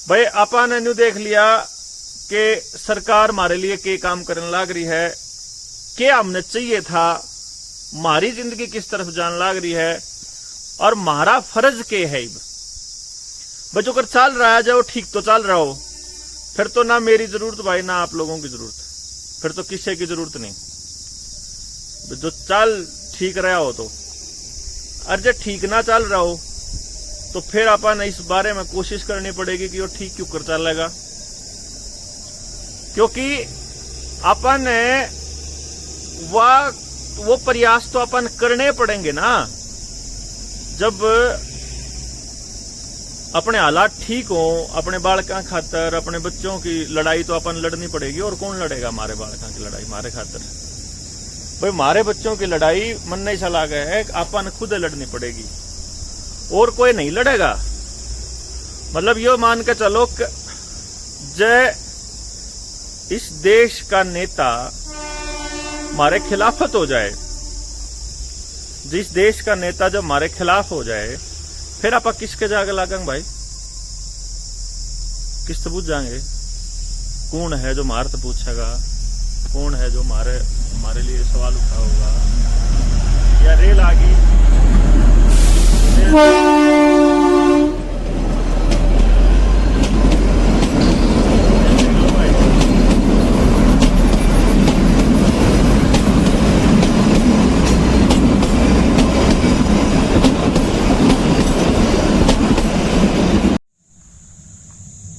भाई अपन ने देख लिया कि सरकार हमारे लिए के काम करने लग रही है, क्या हमने चाहिए था, हमारी जिंदगी किस तरफ जान लग रही है और हमारा फर्ज के है। बच्चों कर चल रहा है, जो ठीक तो चल रहा हो, फिर तो ना मेरी जरूरत भाई ना आप लोगों की जरूरत, फिर तो किसी की जरूरत नहीं। जो चल ठीक रहा हो तो, और जो ठीक ना चल रहा हो तो फिर अपन इस बारे में कोशिश करनी पड़ेगी कि वो ठीक क्यों कर चलेगा, क्योंकि अपन वो प्रयास तो अपन करने पड़ेंगे ना। जब अपने हालात ठीक हो, अपने बालका खातर, अपने बच्चों की लड़ाई तो अपन लड़नी पड़ेगी। और कौन लड़ेगा हमारे बालका की लड़ाई हमारे खातर? भाई हमारे बच्चों की लड़ाई मन नहीं चला गया है, अपन खुद लड़नी पड़ेगी और कोई नहीं लड़ेगा। मतलब यो मान के चलो जय इस देश का नेता हमारे खिलाफत हो जाए, जिस देश का नेता जब हमारे खिलाफ हो जाए, फिर आप किसके जाके लागेंगे भाई? किस सबूत जाएंगे? कौन है जो मार पूछेगा? कौन है जो हमारे लिए सवाल उठाओगा? या रेल आ गई,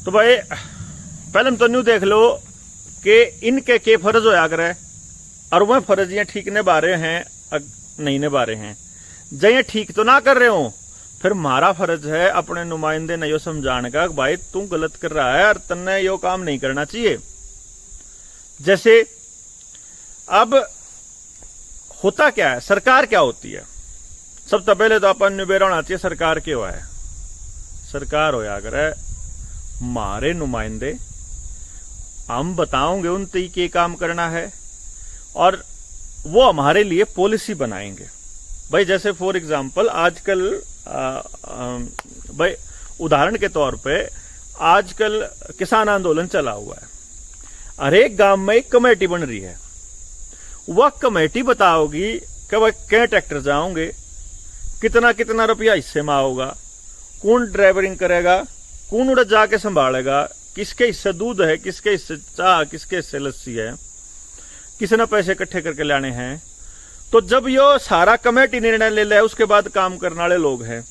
तो भाई पहले हम तो न्यू देख लो कि इनके के फर्ज होया करे और वह फर्ज ये ठीक ने बारे हैं नहीं ने बारे हैं। जब ये ठीक तो ना कर रहे हो, फिर हमारा फर्ज है अपने नुमाइंदे ने यो समझाने का कि भाई तू गलत कर रहा है और तन्ने यो काम नहीं करना चाहिए। जैसे अब होता क्या है, सरकार क्या होती है? सबसे पहले तो अपन निबेरा होना चाहिए सरकार क्यों है। सरकार होया करे हमारे नुमाइंदे, हम बताओगे उन तरीके काम करना है और वो हमारे लिए पॉलिसी बनाएंगे। भाई जैसे फॉर एग्जांपल आजकल भाई उदाहरण के तौर पे आजकल किसान आंदोलन चला हुआ है। हर एक गांव में एक कमेटी बन रही है। वह कमेटी बताओगी कि भाई क्या ट्रैक्टर जाओगे, कितना कितना रुपया हिस्से में आओगा, कौन ड्राइवरिंग करेगा, कौन उड़े जाके संभालेगा, किसके हिस्से दूध है, किसके हिस्से चाह, किसके हिस्से लस्सी है, किसने पैसे इकट्ठे करके लाने हैं। तो जब यो सारा कमेटी निर्णय ले ले, उसके बाद काम करने वाले लोग हैं,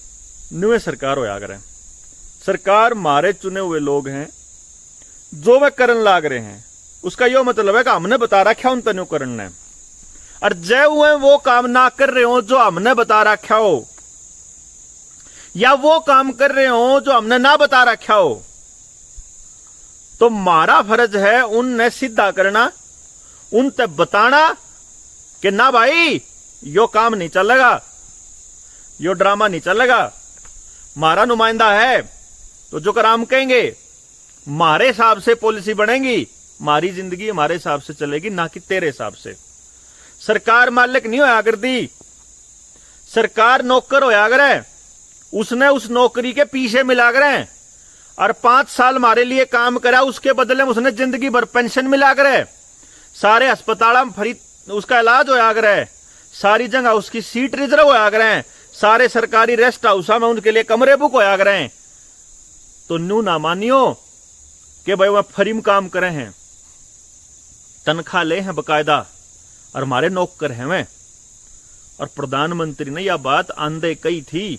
न्यू सरकार होया करे। सरकार हमारे चुने हुए लोग हैं, जो वे करन लाग रहे हैं उसका यो मतलब है कि हमने बता रखा उन तनु करना है, और जय हुए वो काम ना कर रहे हो जो हमने बता रखा हो, या वो काम कर रहे हो जो हमने ना बता रखा हो, तो हमारा फर्ज है उनने सीधा करना, उन तक बताना कि ना भाई यो काम नहीं चलेगा, यो ड्रामा नहीं चलेगा। हमारा नुमाइंदा है तो जो काम कहेंगे हमारे हिसाब से पॉलिसी बनेगी, हमारी जिंदगी हमारे हिसाब से चलेगी, ना कि तेरे हिसाब से। सरकार मालिक नहीं होया करती, सरकार नौकर होया करे, उसने उस नौकरी के पीछे मिला करे और 5 साल हमारे लिए काम करा, उसके बदले में उसने जिंदगी भर पेंशन मिला करे, सारे अस्पताल में फ्री उसका इलाज होया करे, सारी जगह उसकी सीट रिजर्व होया करे, सारे सरकारी रेस्ट हाउस में उनके लिए कमरे बुक होया करे। तो न्यू ना मानियो कि भाई वह फ्री में काम करे हैं, तनख्वाह ले हैं बकायदा और हमारे नौकर हैं वे। और प्रधानमंत्री ने यह बात आंदे कही थी,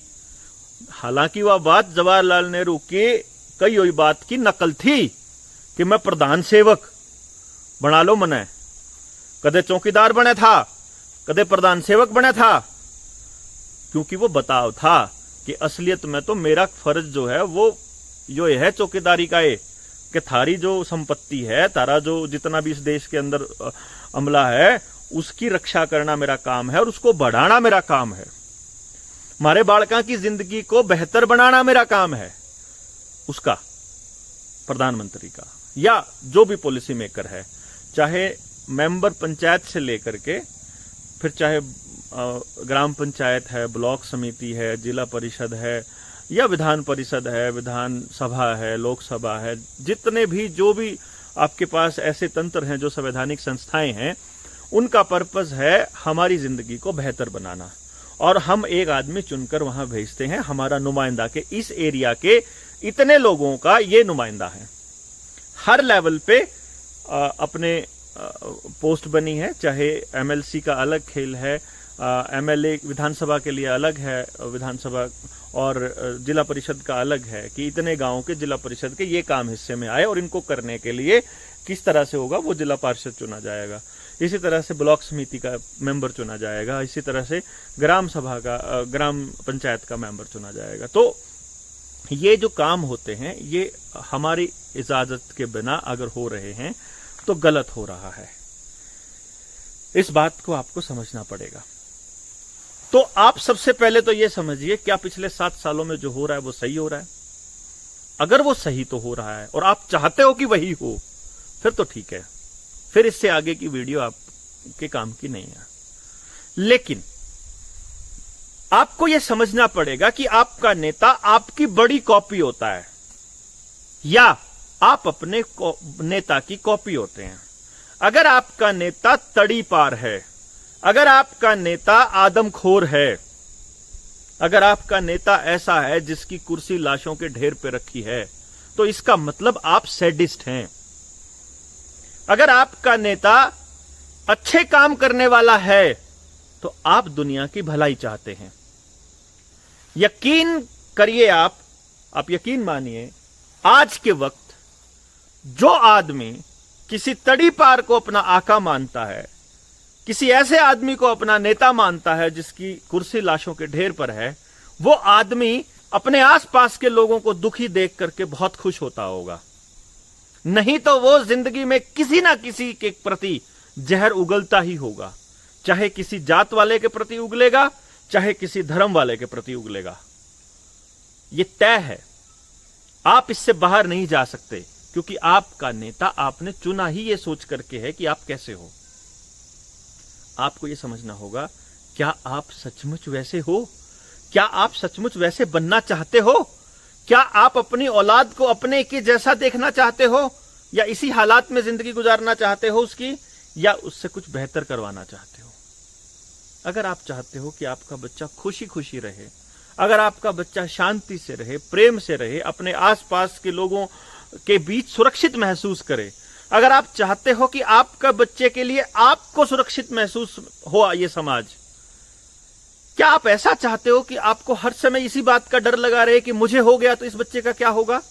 हालांकि वह बात जवाहरलाल नेहरू की कई हुई बात की नकल थी कि मैं प्रधान सेवक बना लो मने। कदे चौकीदार बने था, कदे प्रधान सेवक बने था, क्योंकि वो बताव था कि असलियत में तो मेरा फर्ज जो है वो यो है चौकीदारी का है कि थारी जो संपत्ति है, तारा जो जितना भी इस देश के अंदर अमला है, उसकी रक्षा करना मेरा काम है और उसको बढ़ाना मेरा काम है। हमारे बालका की जिंदगी को बेहतर बनाना मेरा काम है, उसका प्रधानमंत्री का या जो भी पॉलिसी मेकर है, चाहे मेंबर पंचायत से लेकर के फिर चाहे ग्राम पंचायत है, ब्लॉक समिति है, जिला परिषद है, या विधान परिषद है, विधान सभा है, लोकसभा है, जितने भी जो भी आपके पास ऐसे तंत्र हैं, जो संवैधानिक संस्थाएं हैं, उनका पर्पस है हमारी जिंदगी को बेहतर बनाना। और हम एक आदमी चुनकर वहां भेजते हैं, हमारा नुमाइंदा, के इस एरिया के इतने लोगों का ये नुमाइंदा है। हर लेवल पे अपने पोस्ट बनी है, चाहे एमएलसी का अलग खेल है, एमएलए विधानसभा के लिए अलग है, विधानसभा और जिला परिषद का अलग है कि इतने गांवों के जिला परिषद के ये काम हिस्से में आए और इनको करने के लिए किस तरह से होगा, वो जिला पार्षद चुना जाएगा। इसी तरह से ब्लॉक समिति का मेंबर चुना जाएगा, इसी तरह से ग्राम सभा का, ग्राम पंचायत का मेंबर चुना जाएगा। तो ये जो काम होते हैं, ये हमारी इजाजत के बिना अगर हो रहे हैं तो गलत हो रहा है। इस बात को आपको समझना पड़ेगा। तो आप सबसे पहले तो ये समझिए, क्या पिछले 7 सालों में जो हो रहा है वो सही हो रहा है? अगर वो सही तो हो रहा है और आप चाहते हो कि वही हो, फिर तो ठीक है, फिर इससे आगे की वीडियो आपके काम की नहीं है। लेकिन आपको यह समझना पड़ेगा कि आपका नेता आपकी बड़ी कॉपी होता है या आप अपने नेता की कॉपी होते हैं। अगर आपका नेता तड़ी पार है, अगर आपका नेता आदमखोर है, अगर आपका नेता ऐसा है जिसकी कुर्सी लाशों के ढेर पे रखी है, तो इसका मतलब आप सैडिस्ट हैं। अगर आपका नेता अच्छे काम करने वाला है, तो आप दुनिया की भलाई चाहते हैं। यकीन करिए, आप यकीन मानिए, आज के वक्त जो आदमी किसी तड़ी पार को अपना आका मानता है, किसी ऐसे आदमी को अपना नेता मानता है जिसकी कुर्सी लाशों के ढेर पर है, वो आदमी अपने आसपास के लोगों को दुखी देख करके बहुत खुश होता होगा। नहीं तो वो जिंदगी में किसी ना किसी के प्रति जहर उगलता ही होगा, चाहे किसी जात वाले के प्रति उगलेगा, चाहे किसी धर्म वाले के प्रति उगलेगा। ये तय है, आप इससे बाहर नहीं जा सकते, क्योंकि आपका नेता आपने चुना ही ये सोच करके है कि आप कैसे हो। आपको ये समझना होगा, क्या आप सचमुच वैसे हो? क्या आप सचमुच वैसे बनना चाहते हो? क्या आप अपनी औलाद को अपने के जैसा देखना चाहते हो, या इसी हालात में जिंदगी गुजारना चाहते हो उसकी, या उससे कुछ बेहतर करवाना चाहते हो? अगर आप चाहते हो कि आपका बच्चा खुशी खुशी रहे, अगर आपका बच्चा शांति से रहे, प्रेम से रहे, अपने आसपास के लोगों के बीच सुरक्षित महसूस करे, अगर आप चाहते हो कि आपका बच्चे के लिए आपको सुरक्षित महसूस हो ये समाज, क्या आप ऐसा चाहते हो कि आपको हर समय इसी बात का डर लगा रहे कि मुझे हो गया तो इस बच्चे का क्या होगा?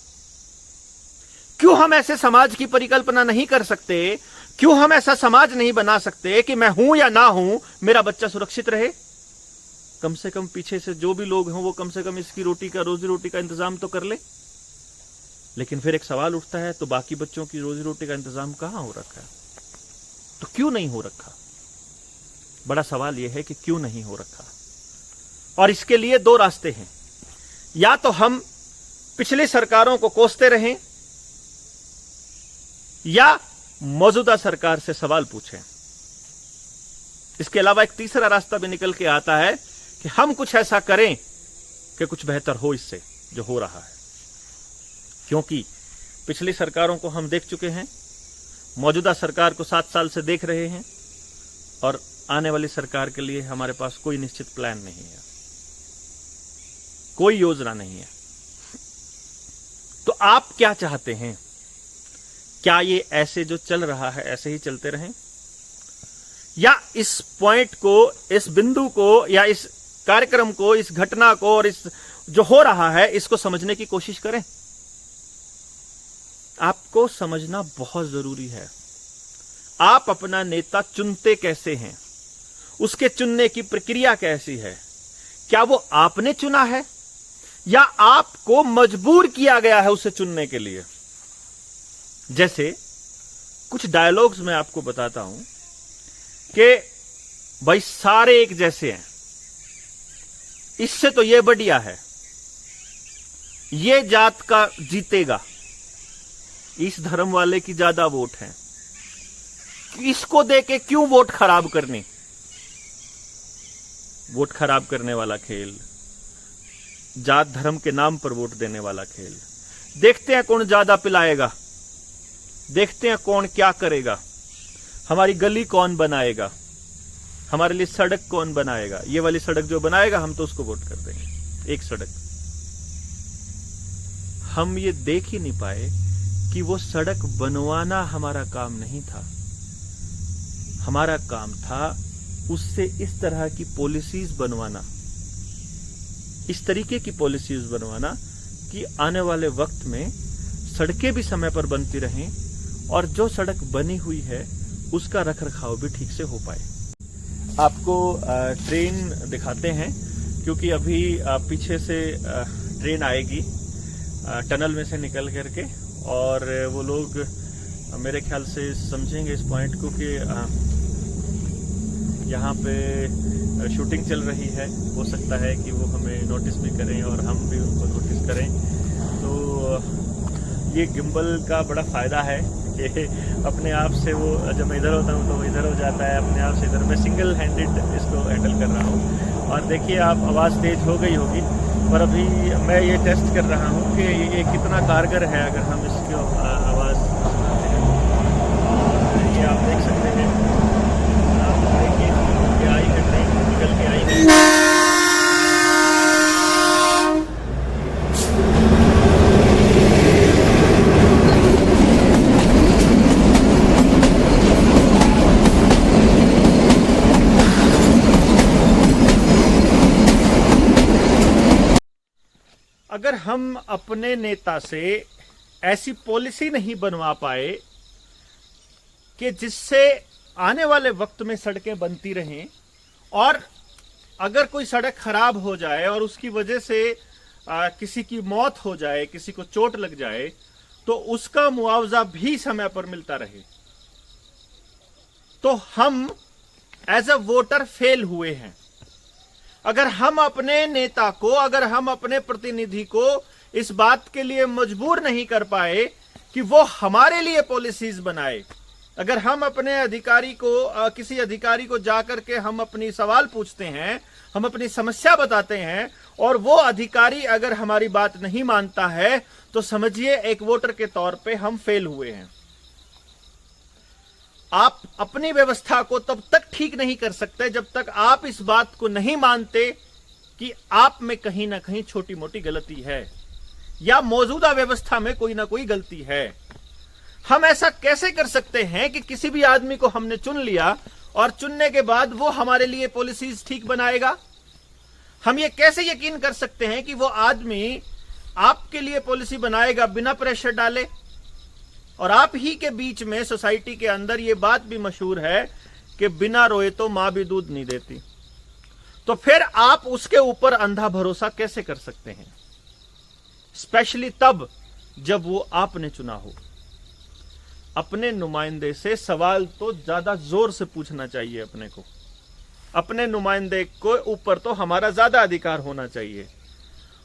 क्यों हम ऐसे समाज की परिकल्पना नहीं कर सकते? क्यों हम ऐसा समाज नहीं बना सकते कि मैं हूं या ना हूं, मेरा बच्चा सुरक्षित रहे? कम से कम पीछे से जो भी लोग हों वो कम से कम इसकी रोजी रोटी का इंतजाम तो कर ले। लेकिन फिर एक सवाल उठता है, तो बाकी बच्चों की रोजी रोटी का इंतजाम कहां हो रखा है? तो क्यों नहीं हो रखा? बड़ा सवाल यह है कि क्यों नहीं हो रखा। और इसके लिए 2 रास्ते हैं। या तो हम पिछली सरकारों को कोसते रहें, या मौजूदा सरकार से सवाल पूछें। इसके अलावा एक तीसरा रास्ता भी निकल के आता है कि हम कुछ ऐसा करें कि कुछ बेहतर हो इससे जो हो रहा है। क्योंकि पिछली सरकारों को हम देख चुके हैं, मौजूदा सरकार को 7 साल से देख रहे हैं, और आने वाली सरकार के लिए हमारे पास कोई निश्चित प्लान नहीं है, कोई योजना नहीं है। तो आप क्या चाहते हैं? क्या ये ऐसे जो चल रहा है ऐसे ही चलते रहें, या इस पॉइंट को, इस बिंदु को, या इस कार्यक्रम को, इस घटना को और इस जो हो रहा है इसको समझने की कोशिश करें? आपको समझना बहुत जरूरी है, आप अपना नेता चुनते कैसे हैं, उसके चुनने की प्रक्रिया कैसी है। क्या वो आपने चुना है या आपको मजबूर किया गया है उसे चुनने के लिए? जैसे कुछ डायलॉग्स मैं आपको बताता हूं कि भाई सारे एक जैसे हैं, इससे तो ये बढ़िया है, ये जात का जीतेगा, इस धर्म वाले की ज्यादा वोट है, इसको देके क्यों वोट खराब करनी? वोट खराब करने वाला खेल, जात धर्म के नाम पर वोट देने वाला खेल। देखते हैं कौन ज्यादा पिलाएगा, देखते हैं कौन क्या करेगा, हमारी गली कौन बनाएगा, हमारे लिए सड़क कौन बनाएगा। ये वाली सड़क जो बनाएगा हम तो उसको वोट कर देंगे। एक सड़क हम ये देख ही नहीं पाए कि वो सड़क बनवाना हमारा काम नहीं था। हमारा काम था उससे इस तरह की पॉलिसीज बनवाना, इस तरीके की पॉलिसीज बनवाना कि आने वाले वक्त में सड़कें भी समय पर बनती रहें और जो सड़क बनी हुई है उसका रखरखाव भी ठीक से हो पाए। आपको ट्रेन दिखाते हैं क्योंकि अभी पीछे से ट्रेन आएगी टनल में से निकल करके, और वो लोग मेरे ख्याल से समझेंगे इस पॉइंट को कि यहाँ पे शूटिंग चल रही है। हो सकता है कि वो हमें नोटिस भी करें और हम भी उनको नोटिस करें। तो ये गिम्बल का बड़ा फ़ायदा है कि अपने आप से वो, जब मैं इधर होता हूँ तो वो इधर हो जाता है, अपने आप से इधर। मैं सिंगल हैंडेड इसको हैंडल कर रहा हूँ। और देखिए आप, आवाज़ तेज हो गई होगी, पर अभी मैं ये टेस्ट कर रहा हूँ कि ये कितना कारगर है अगर हम इसको आवाज़ सुनाते हैं। ये आप देख सकते हैं, आई है ट्रेन, निकल के आई है। अगर हम अपने नेता से ऐसी पॉलिसी नहीं बनवा पाए कि जिससे आने वाले वक्त में सड़कें बनती रहें, और अगर कोई सड़क खराब हो जाए और उसकी वजह से किसी की मौत हो जाए, किसी को चोट लग जाए, तो उसका मुआवजा भी समय पर मिलता रहे, तो हम एज अ वोटर फेल हुए हैं। अगर हम अपने नेता को, अगर हम अपने प्रतिनिधि को इस बात के लिए मजबूर नहीं कर पाए कि वो हमारे लिए पॉलिसीज बनाए, अगर हम अपने अधिकारी को, किसी अधिकारी को जाकर के हम अपनी सवाल पूछते हैं, हम अपनी समस्या बताते हैं, और वो अधिकारी अगर हमारी बात नहीं मानता है, तो समझिए एक वोटर के तौर पे हम फेल हुए हैं। आप अपनी व्यवस्था को तब तक ठीक नहीं कर सकते जब तक आप इस बात को नहीं मानते कि आप में कहीं ना कहीं छोटी मोटी गलती है या मौजूदा व्यवस्था में कोई ना कोई गलती है। हम ऐसा कैसे कर सकते हैं कि किसी भी आदमी को हमने चुन लिया और चुनने के बाद वो हमारे लिए पॉलिसीज ठीक बनाएगा? हम ये कैसे यकीन कर सकते हैं कि वो आदमी आपके लिए पॉलिसी बनाएगा बिना प्रेशर डाले? और आप ही के बीच में सोसाइटी के अंदर ये बात भी मशहूर है कि बिना रोए तो मां भी दूध नहीं देती। तो फिर आप उसके ऊपर अंधा भरोसा कैसे कर सकते हैं? स्पेशली तब जब वो आपने चुना हो। अपने नुमाइंदे से सवाल तो ज्यादा जोर से पूछना चाहिए अपने को। अपने नुमाइंदे को ऊपर तो हमारा ज्यादा अधिकार होना चाहिए,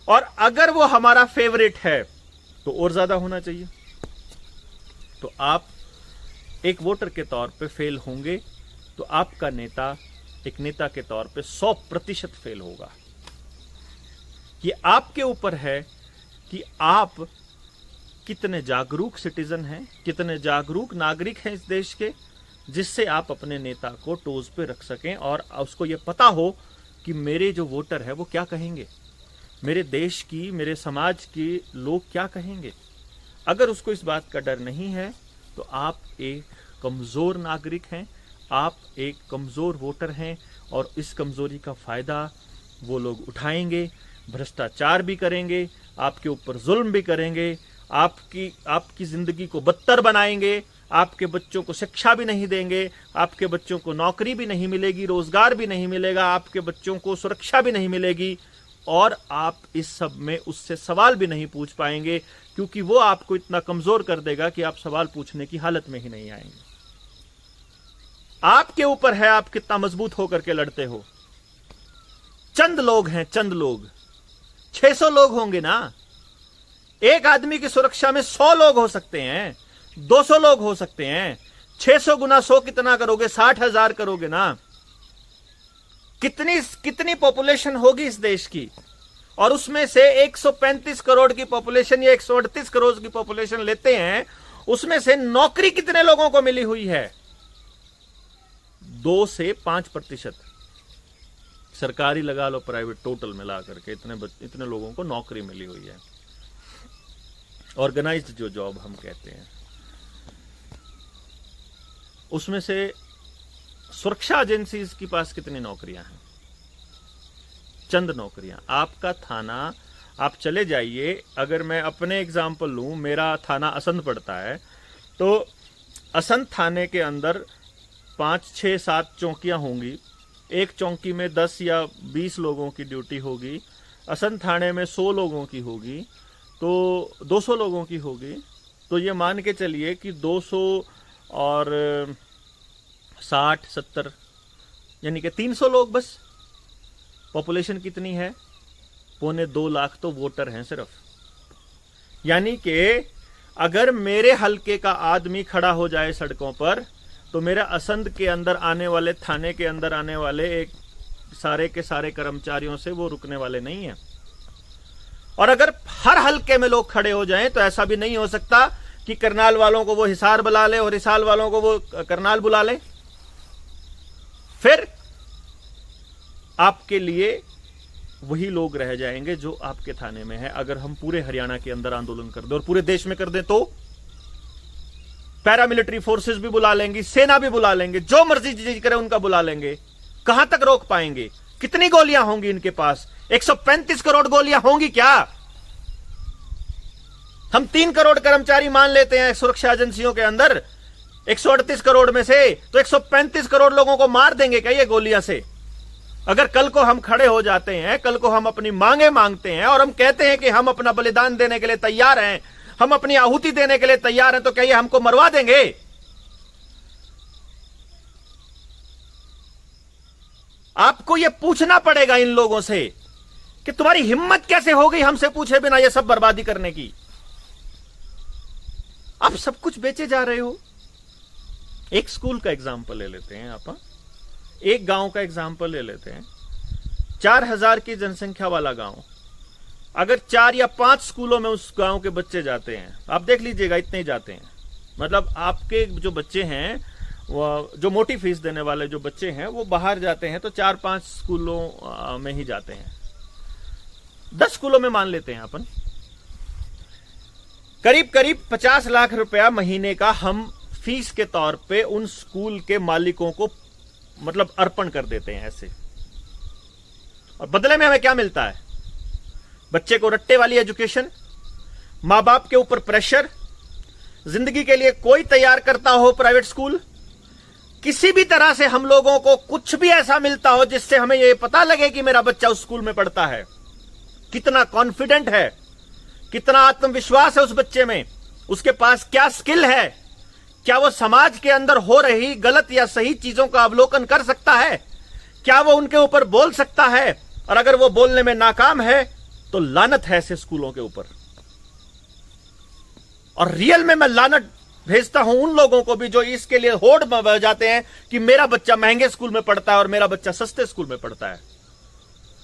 और अगर वो हमारा फेवरेट है तो और ज्यादा होना चाहिए। तो आप एक वोटर के तौर पे फेल होंगे तो आपका नेता एक नेता के तौर पे 100% फेल होगा। ये आपके ऊपर है कि आप कितने जागरूक सिटीजन हैं, कितने जागरूक नागरिक हैं इस देश के, जिससे आप अपने नेता को टोज पे रख सकें और उसको ये पता हो कि मेरे जो वोटर है वो क्या कहेंगे, मेरे देश की, मेरे समाज के लोग क्या कहेंगे। अगर उसको इस बात का डर नहीं है तो आप एक कमजोर नागरिक हैं, आप एक कमजोर वोटर हैं, और इस कमजोरी का फायदा वो लोग उठाएंगे, भ्रष्टाचार भी करेंगे, आपके ऊपर जुल्म भी करेंगे, आपकी जिंदगी को बदतर बनाएंगे, आपके बच्चों को शिक्षा भी नहीं देंगे, आपके बच्चों को नौकरी भी नहीं मिलेगी, रोजगार भी नहीं मिलेगा, आपके बच्चों को सुरक्षा भी नहीं मिलेगी, और आप इस सब में उससे सवाल भी नहीं पूछ पाएंगे, क्योंकि वो आपको इतना कमजोर कर देगा कि आप सवाल पूछने की हालत में ही नहीं आएंगे। आपके ऊपर है आप कितना मजबूत होकर के लड़ते हो। चंद लोग हैं, चंद लोग, 600 लोग होंगे ना। एक आदमी की सुरक्षा में 100 लोग हो सकते हैं, 200 लोग हो सकते हैं। 600 गुना 100 कितना करोगे? 60,000 करोगे ना। कितनी पॉपुलेशन होगी इस देश की, और उसमें से 135 करोड़ की पॉपुलेशन या 138 करोड़ की पॉपुलेशन लेते हैं, उसमें से नौकरी कितने लोगों को मिली हुई है? 2 से 5%। सरकारी लगा लो, प्राइवेट, टोटल मिला करके इतने लोगों को नौकरी मिली हुई है। ऑर्गेनाइज्ड जो जॉब हम कहते हैं, उसमें से सुरक्षा एजेंसीज के पास कितनी नौकरियां हैं? चंद नौकरियां। आपका थाना, आप चले जाइए, अगर मैं अपने एग्जाम्पल लूं, मेरा थाना असंध पड़ता है, तो असंध थाने के अंदर 5, 6, 7 चौकियां होंगी। एक चौकी में 10 या 20 लोगों की ड्यूटी होगी। असंध थाने में 100 लोगों की होगी, तो 200 लोगों की होगी। तो ये मान के चलिए कि 200 और 60, 70 यानी कि 300 लोग बस। पॉपुलेशन कितनी है? 1.25 लाख तो वोटर हैं सिर्फ। यानी कि अगर मेरे हलके का आदमी खड़ा हो जाए सड़कों पर, तो मेरा असंध के अंदर आने वाले, थाने के अंदर आने वाले एक सारे के सारे कर्मचारियों से वो रुकने वाले नहीं है। और अगर हर हलके में लोग खड़े हो जाएं, तो ऐसा भी नहीं हो सकता कि करनाल वालों को वो हिसार बुला ले और हिसार वालों को वो करनाल बुला ले। फिर आपके लिए वही लोग रह जाएंगे जो आपके थाने में है। अगर हम पूरे हरियाणा के अंदर आंदोलन कर दें और पूरे देश में कर दें, तो पैरामिलिट्री फोर्सेस भी बुला लेंगी, सेना भी बुला लेंगे, जो मर्जी चीज करें उनका बुला लेंगे। कहां तक रोक पाएंगे? कितनी गोलियां होंगी इनके पास? 135 करोड़ गोलियां होंगी क्या? हम 3 करोड़ कर्मचारी मान लेते हैं सुरक्षा एजेंसियों के अंदर, 138 करोड़ में से, तो 135 करोड़ लोगों को मार देंगे क्या ये गोलियां से? अगर कल को हम खड़े हो जाते हैं, कल को हम अपनी मांगे मांगते हैं और हम कहते हैं कि हम अपना बलिदान देने के लिए तैयार हैं, हम अपनी आहुति देने के लिए तैयार हैं, तो क्या ये हमको मरवा देंगे? आपको ये पूछना पड़ेगा इन लोगों से कि तुम्हारी हिम्मत कैसे हो गई हमसे पूछे बिना ये सब बर्बादी करने की। आप सब कुछ बेचे जा रहे हो। एक स्कूल का एग्जाम्पल ले लेते हैं, आप एक गांव का एग्जाम्पल ले लेते हैं। 4000 की जनसंख्या वाला गांव, अगर 4 या 5 स्कूलों में उस गांव के बच्चे जाते हैं, आप देख लीजिएगा इतने ही जाते हैं। मतलब आपके जो बच्चे हैं, वो जो मोटी फीस देने वाले जो बच्चे हैं, वो बाहर जाते हैं तो 4-5 स्कूलों में ही जाते हैं। 10 स्कूलों में मान लेते हैं अपन, करीब करीब 50 लाख रुपया महीने का हम फीस के तौर पे उन स्कूल के मालिकों को मतलब अर्पण कर देते हैं ऐसे। और बदले में हमें क्या मिलता है? बच्चे को रट्टे वाली एजुकेशन, मां बाप के ऊपर प्रेशर, जिंदगी के लिए कोई तैयार करता हो प्राइवेट स्कूल, किसी भी तरह से हम लोगों को कुछ भी ऐसा मिलता हो जिससे हमें यह पता लगे कि मेरा बच्चा उस स्कूल में पढ़ता है, कितना कॉन्फिडेंट है, कितना आत्मविश्वास है उस बच्चे में, उसके पास क्या स्किल है, क्या वो समाज के अंदर हो रही गलत या सही चीजों का अवलोकन कर सकता है, क्या वो उनके ऊपर बोल सकता है, और अगर वो बोलने में नाकाम है तो लानत है ऐसे स्कूलों के ऊपर। और रियल में मैं लानत भेजता हूं उन लोगों को भी जो इसके लिए होड़ बजाते हैं कि मेरा बच्चा महंगे स्कूल में पढ़ता है और मेरा बच्चा सस्ते स्कूल में पढ़ता है।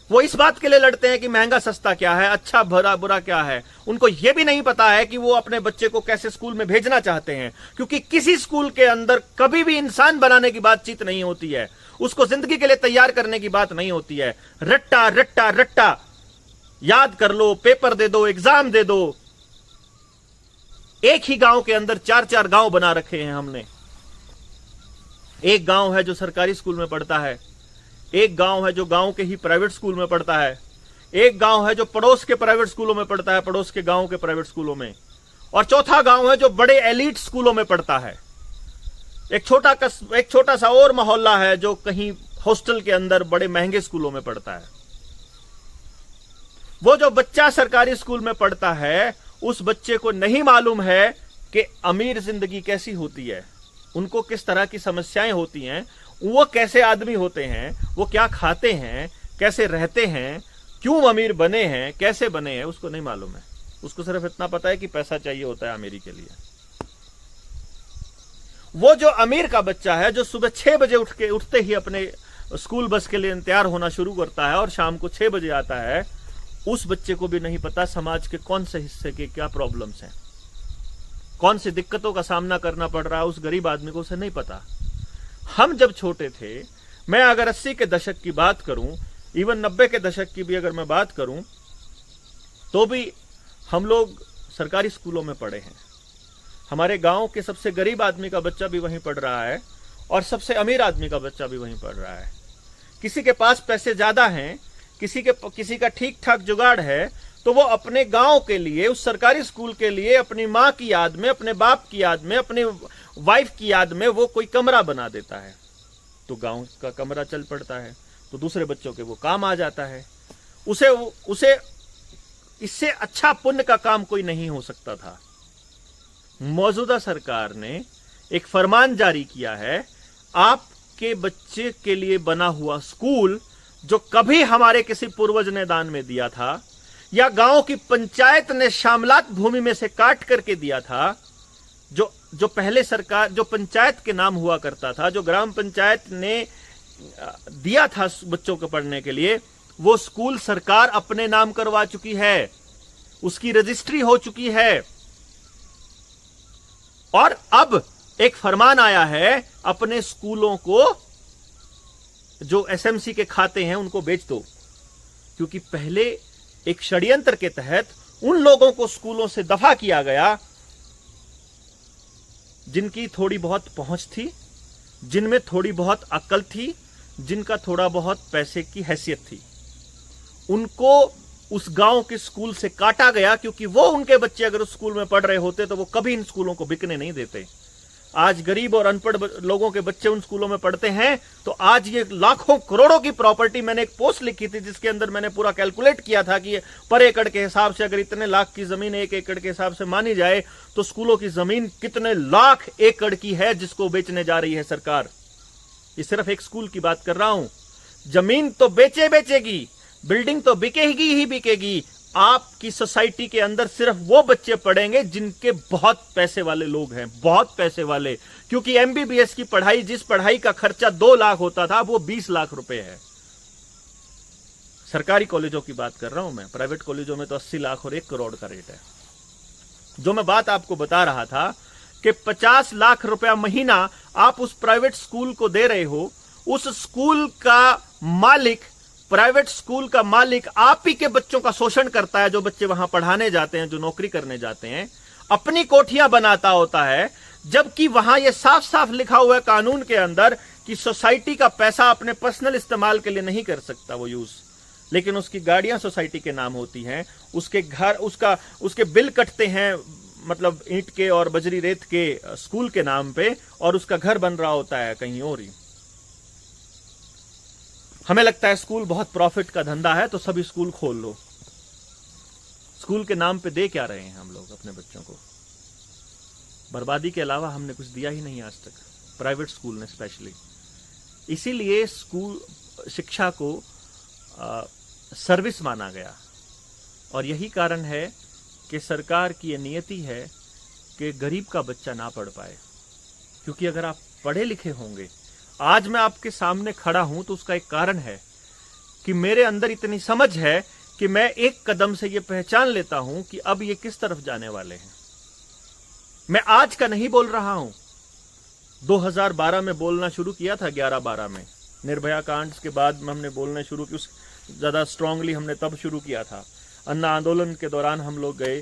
वो इस बात के लिए लड़ते हैं कि महंगा सस्ता क्या है, अच्छा भरा बुरा क्या है। उनको यह भी नहीं पता है कि वो अपने बच्चे को कैसे स्कूल में भेजना चाहते हैं, क्योंकि किसी स्कूल के अंदर कभी भी इंसान बनाने की बातचीत नहीं होती है, उसको जिंदगी के लिए तैयार करने की बात नहीं होती है। रट्टा रट्टा रट्टा, याद कर लो, पेपर दे दो, एग्जाम दे दो। एक ही गांव के अंदर 4-4 गांव बना रखे हैं हमने। एक गांव है जो सरकारी स्कूल में पढ़ता है, एक गांव है जो गांव के ही प्राइवेट स्कूल में पढ़ता है, एक गांव है जो पड़ोस के प्राइवेट स्कूलों में पढ़ता है, पड़ोस के गांव के प्राइवेट स्कूलों में, और चौथा गांव है जो बड़े एलीट स्कूलों में पढ़ता है। एक छोटा सा और मोहल्ला है जो कहीं हॉस्टल के अंदर बड़े महंगे स्कूलों में पढ़ता है। वो जो बच्चा सरकारी स्कूल में पढ़ता है, उस बच्चे को नहीं मालूम है कि अमीर जिंदगी कैसी होती है, उनको किस तरह की समस्याएं होती हैं, वो कैसे आदमी होते हैं, वो क्या खाते हैं, कैसे रहते हैं, क्यों अमीर बने हैं, कैसे बने हैं, उसको नहीं मालूम है। उसको सिर्फ इतना पता है कि पैसा चाहिए होता है अमीरी के लिए। वो जो अमीर का बच्चा है, जो सुबह 6 बजे उठते ही अपने स्कूल बस के लिए तैयार होना शुरू करता है और शाम को 6 बजे आता है, उस बच्चे को भी नहीं पता समाज के कौन से हिस्से के क्या प्रॉब्लम्स हैं, कौन सी दिक्कतों का सामना करना पड़ रहा है, उस गरीब आदमी को उसे नहीं पता। हम जब छोटे थे, मैं अगर 80 के दशक की बात करूं, इवन 90 के दशक की भी अगर मैं बात करूं, तो भी हम लोग सरकारी स्कूलों में पढ़े हैं। हमारे गांव के सबसे गरीब आदमी का बच्चा भी वहीं पढ़ रहा है और सबसे अमीर आदमी का बच्चा भी वहीं पढ़ रहा है। किसी के पास पैसे ज्यादा हैं, किसी का ठीक ठाक जुगाड़ है, तो वो अपने गांव के लिए, उस सरकारी स्कूल के लिए, अपनी माँ की याद में, अपने बाप की याद में, अपनी वाइफ की याद में वो कोई कमरा बना देता है, तो गांव का कमरा चल पड़ता है, तो दूसरे बच्चों के वो काम आ जाता है। उसे इससे अच्छा पुण्य का काम कोई नहीं हो सकता था। मौजूदा सरकार ने एक फरमान जारी किया है, आपके बच्चे के लिए बना हुआ स्कूल जो कभी हमारे किसी पूर्वज ने दान में दिया था, या गांव की पंचायत ने शामलात भूमि में से काट करके दिया था, जो पहले सरकार, जो पंचायत के नाम हुआ करता था, जो ग्राम पंचायत ने दिया था बच्चों को पढ़ने के लिए, वो स्कूल सरकार अपने नाम करवा चुकी है, उसकी रजिस्ट्री हो चुकी है। और अब एक फरमान आया है, अपने स्कूलों को जो एसएमसी के खाते हैं उनको बेच दो, क्योंकि पहले एक षड्यंत्र के तहत उन लोगों को स्कूलों से दफा किया गया जिनकी थोड़ी बहुत पहुंच थी, जिनमें थोड़ी बहुत अक्ल थी, जिनका थोड़ा बहुत पैसे की हैसियत थी। उनको उस गांव के स्कूल से काटा गया, क्योंकि वो, उनके बच्चे अगर उस स्कूल में पढ़ रहे होते तो वो कभी इन स्कूलों को बिकने नहीं देते। आज गरीब और अनपढ़ लोगों के बच्चे उन स्कूलों में पढ़ते हैं, तो आज ये लाखों करोड़ों की प्रॉपर्टी, मैंने एक पोस्ट लिखी थी जिसके अंदर मैंने पूरा कैलकुलेट किया था कि पर एकड़ के हिसाब से अगर इतने लाख की जमीन 1 एकड़ के हिसाब से मानी जाए, तो स्कूलों की जमीन कितने लाख एकड़ की है जिसको बेचने जा रही है सरकार। ये सिर्फ एक स्कूल की बात कर रहा हूं। जमीन तो बेचेगी, बिल्डिंग तो बिकेगी ही बिकेगी। आपकी सोसाइटी के अंदर सिर्फ वो बच्चे पढ़ेंगे जिनके बहुत पैसे वाले लोग हैं, बहुत पैसे वाले, क्योंकि एमबीबीएस की पढ़ाई, जिस पढ़ाई का खर्चा 2 लाख होता था, वो 20 लाख रुपए है। सरकारी कॉलेजों की बात कर रहा हूं मैं, प्राइवेट कॉलेजों में तो 80 लाख और 1 करोड़ का रेट है। जो मैं बात आपको बता रहा था कि 50 लाख रुपया महीना आप उस प्राइवेट स्कूल को दे रहे हो, उस स्कूल का मालिक, प्राइवेट स्कूल का मालिक आप ही के बच्चों का शोषण करता है। जो बच्चे वहां पढ़ाने जाते हैं, जो नौकरी करने जाते हैं, अपनी कोठियां बनाता होता है, जबकि वहां यह साफ साफ लिखा हुआ है कानून के अंदर कि सोसाइटी का पैसा अपने पर्सनल इस्तेमाल के लिए नहीं कर सकता वो यूज, लेकिन उसकी गाड़ियां सोसाइटी के नाम होती हैं, उसके घर, उसके बिल कटते हैं, मतलब ईंट के और बजरी रेत के स्कूल के नाम पे, और उसका घर बन रहा होता है कहीं और ही। हमें लगता है स्कूल बहुत प्रॉफिट का धंधा है, तो सभी स्कूल खोल लो। स्कूल के नाम पे दे क्या रहे हैं हम लोग अपने बच्चों को? बर्बादी के अलावा हमने कुछ दिया ही नहीं आज तक, प्राइवेट स्कूल ने स्पेशली। इसीलिए स्कूल शिक्षा को सर्विस माना गया, और यही कारण है कि सरकार की यह नियति है कि गरीब का बच्चा ना पढ़ पाए। क्योंकि अगर आप पढ़े लिखे होंगे, आज मैं आपके सामने खड़ा हूं तो उसका एक कारण है कि मेरे अंदर इतनी समझ है कि मैं एक कदम से यह पहचान लेता हूं कि अब ये किस तरफ जाने वाले हैं। मैं आज का नहीं बोल रहा हूं, 2012 में बोलना शुरू किया था, 11-12 में निर्भया कांड के बाद हमने बोलना शुरू की, ज्यादा स्ट्रांगली हमने तब शुरू किया था। अन्ना आंदोलन के दौरान हम लोग गए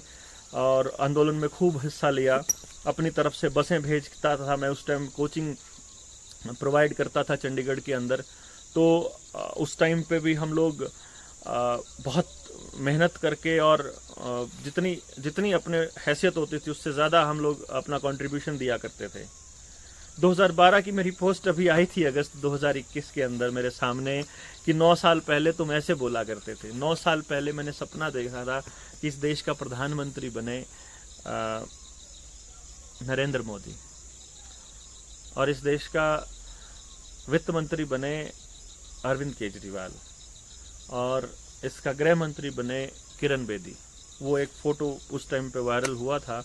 और आंदोलन में खूब हिस्सा लिया, अपनी तरफ से बसें भेजता था मैं, उस टाइम कोचिंग प्रोवाइड करता था चंडीगढ़ के अंदर। तो उस टाइम पे भी हम लोग बहुत मेहनत करके और जितनी अपने हैसियत होती थी उससे ज़्यादा हम लोग अपना कंट्रीब्यूशन दिया करते थे। 2012 की मेरी पोस्ट अभी आई थी अगस्त 2021 के अंदर मेरे सामने कि 9 साल पहले तुम ऐसे बोला करते थे। 9 साल पहले मैंने सपना देखा था कि इस देश का प्रधानमंत्री बने नरेंद्र मोदी, और इस देश का वित्त मंत्री बने अरविंद केजरीवाल, और इसका गृह मंत्री बने किरण बेदी। वो एक फ़ोटो उस टाइम पे वायरल हुआ था,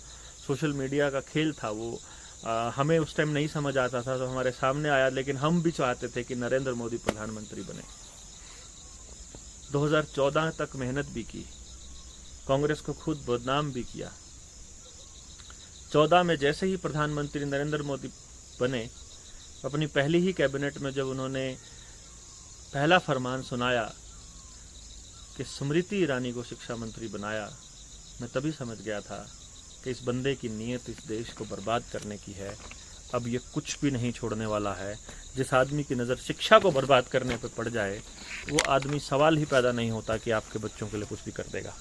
सोशल मीडिया का खेल था वो। हमें उस टाइम नहीं समझ आता था तो हमारे सामने आया, लेकिन हम भी चाहते थे कि नरेंद्र मोदी प्रधानमंत्री बने। 2014 तक मेहनत भी की, कांग्रेस को खुद बदनाम भी किया। 14 में जैसे ही प्रधानमंत्री नरेंद्र मोदी बने, अपनी पहली ही कैबिनेट में जब उन्होंने पहला फरमान सुनाया कि स्मृति ईरानी को शिक्षा मंत्री बनाया, मैं तभी समझ गया था कि इस बंदे की नीयत इस देश को बर्बाद करने की है। अब ये कुछ भी नहीं छोड़ने वाला है। जिस आदमी की नज़र शिक्षा को बर्बाद करने पर पड़ जाए, वो आदमी सवाल ही पैदा नहीं होता कि आपके बच्चों के लिए कुछ भी कर देगा।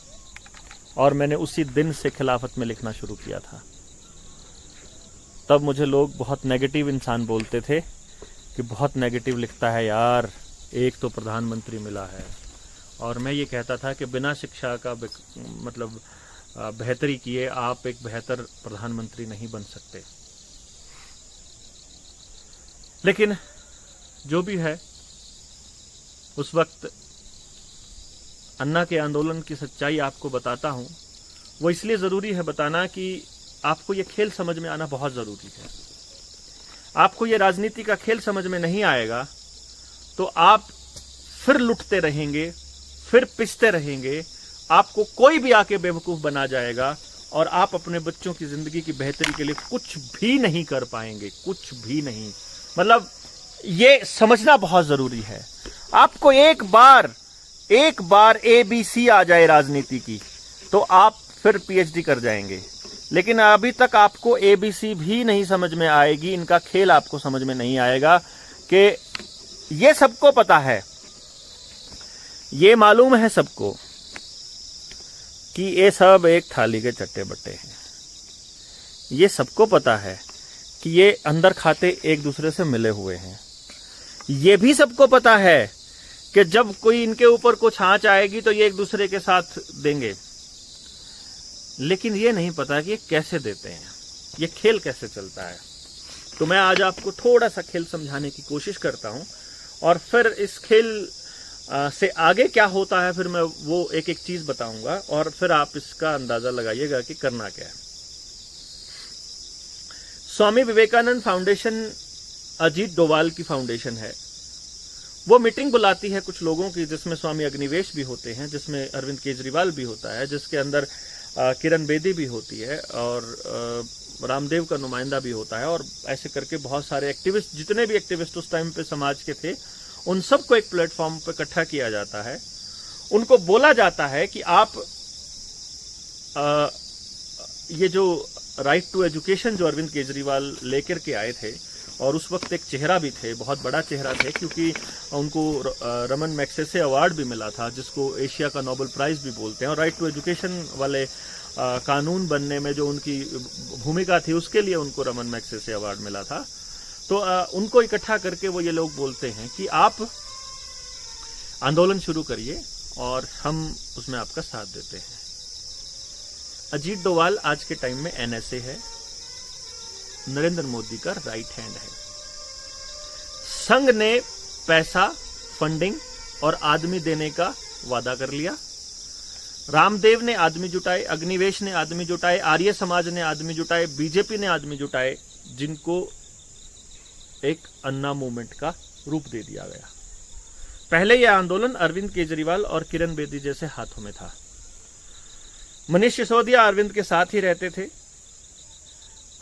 और मैंने उसी दिन से खिलाफत में लिखना शुरू किया था। तब मुझे लोग बहुत नेगेटिव इंसान बोलते थे कि बहुत नेगेटिव लिखता है यार, एक तो प्रधानमंत्री मिला है। और मैं ये कहता था कि बिना शिक्षा का मतलब बेहतरी किए आप एक बेहतर प्रधानमंत्री नहीं बन सकते। लेकिन जो भी है, उस वक्त अन्ना के आंदोलन की सच्चाई आपको बताता हूं। वो इसलिए ज़रूरी है बताना कि आपको ये खेल समझ में आना बहुत ज़रूरी है। आपको ये राजनीति का खेल समझ में नहीं आएगा तो आप फिर लुटते रहेंगे, फिर पिसते रहेंगे, आपको कोई भी आके बेवकूफ़ बना जाएगा और आप अपने बच्चों की ज़िंदगी की बेहतरी के लिए कुछ भी नहीं कर पाएंगे, कुछ भी नहीं। मतलब ये समझना बहुत ज़रूरी है। आपको एक बार ABC आ जाए राजनीति की तो आप फिर PhD कर जाएंगे। लेकिन अभी तक आपको ABC भी नहीं समझ में आएगी, इनका खेल आपको समझ में नहीं आएगा कि ये सबको पता है, ये मालूम है सबको कि ये सब एक थाली के चट्टे बट्टे हैं। ये सबको पता है कि ये अंदर खाते एक दूसरे से मिले हुए हैं। ये भी सबको पता है कि जब कोई इनके ऊपर कुछ आंच आएगी तो ये एक दूसरे के साथ देंगे। लेकिन ये नहीं पता कि ये कैसे देते हैं, ये खेल कैसे चलता है। तो मैं आज आपको थोड़ा सा खेल समझाने की कोशिश करता हूं और फिर इस खेल से आगे क्या होता है फिर मैं वो एक एक चीज बताऊंगा और फिर आप इसका अंदाजा लगाइएगा कि करना क्या है। स्वामी विवेकानंद फाउंडेशन अजीत डोवाल की फाउंडेशन है। वो मीटिंग बुलाती है कुछ लोगों की, जिसमें स्वामी अग्निवेश भी होते हैं, जिसमें अरविंद केजरीवाल भी होता है, जिसके अंदर किरण बेदी भी होती है और रामदेव का नुमाइंदा भी होता है। और ऐसे करके बहुत सारे एक्टिविस्ट, जितने भी एक्टिविस्ट उस टाइम पे समाज के थे, उन सबको एक प्लेटफॉर्म पे इकट्ठा किया जाता है। उनको बोला जाता है कि आप ये जो राइट टू एजुकेशन जो अरविंद केजरीवाल लेकर के आए थे, और उस वक्त एक चेहरा भी थे, बहुत बड़ा चेहरा थे, क्योंकि उनको रमन मैग्सेसे अवार्ड भी मिला था, जिसको एशिया का नोबेल प्राइज भी बोलते हैं। और राइट टू एजुकेशन वाले कानून बनने में जो उनकी भूमिका थी, उसके लिए उनको रमन मैग्सेसे अवार्ड मिला था। तो उनको इकट्ठा करके वो ये लोग बोलते हैं कि आप आंदोलन शुरू करिए और हम उसमें आपका साथ देते हैं। अजीत डोवाल आज के टाइम में NSA है, नरेंद्र मोदी का राइट हैंड है। संघ ने पैसा, फंडिंग और आदमी देने का वादा कर लिया। रामदेव ने आदमी जुटाए, अग्निवेश ने आदमी जुटाए, आर्य समाज ने आदमी जुटाए, बीजेपी ने आदमी जुटाए, जिनको एक अन्ना मूवमेंट का रूप दे दिया गया। पहले यह आंदोलन अरविंद केजरीवाल और किरण बेदी जैसे हाथों में था। मनीष सिसोदिया अरविंद के साथ ही रहते थे।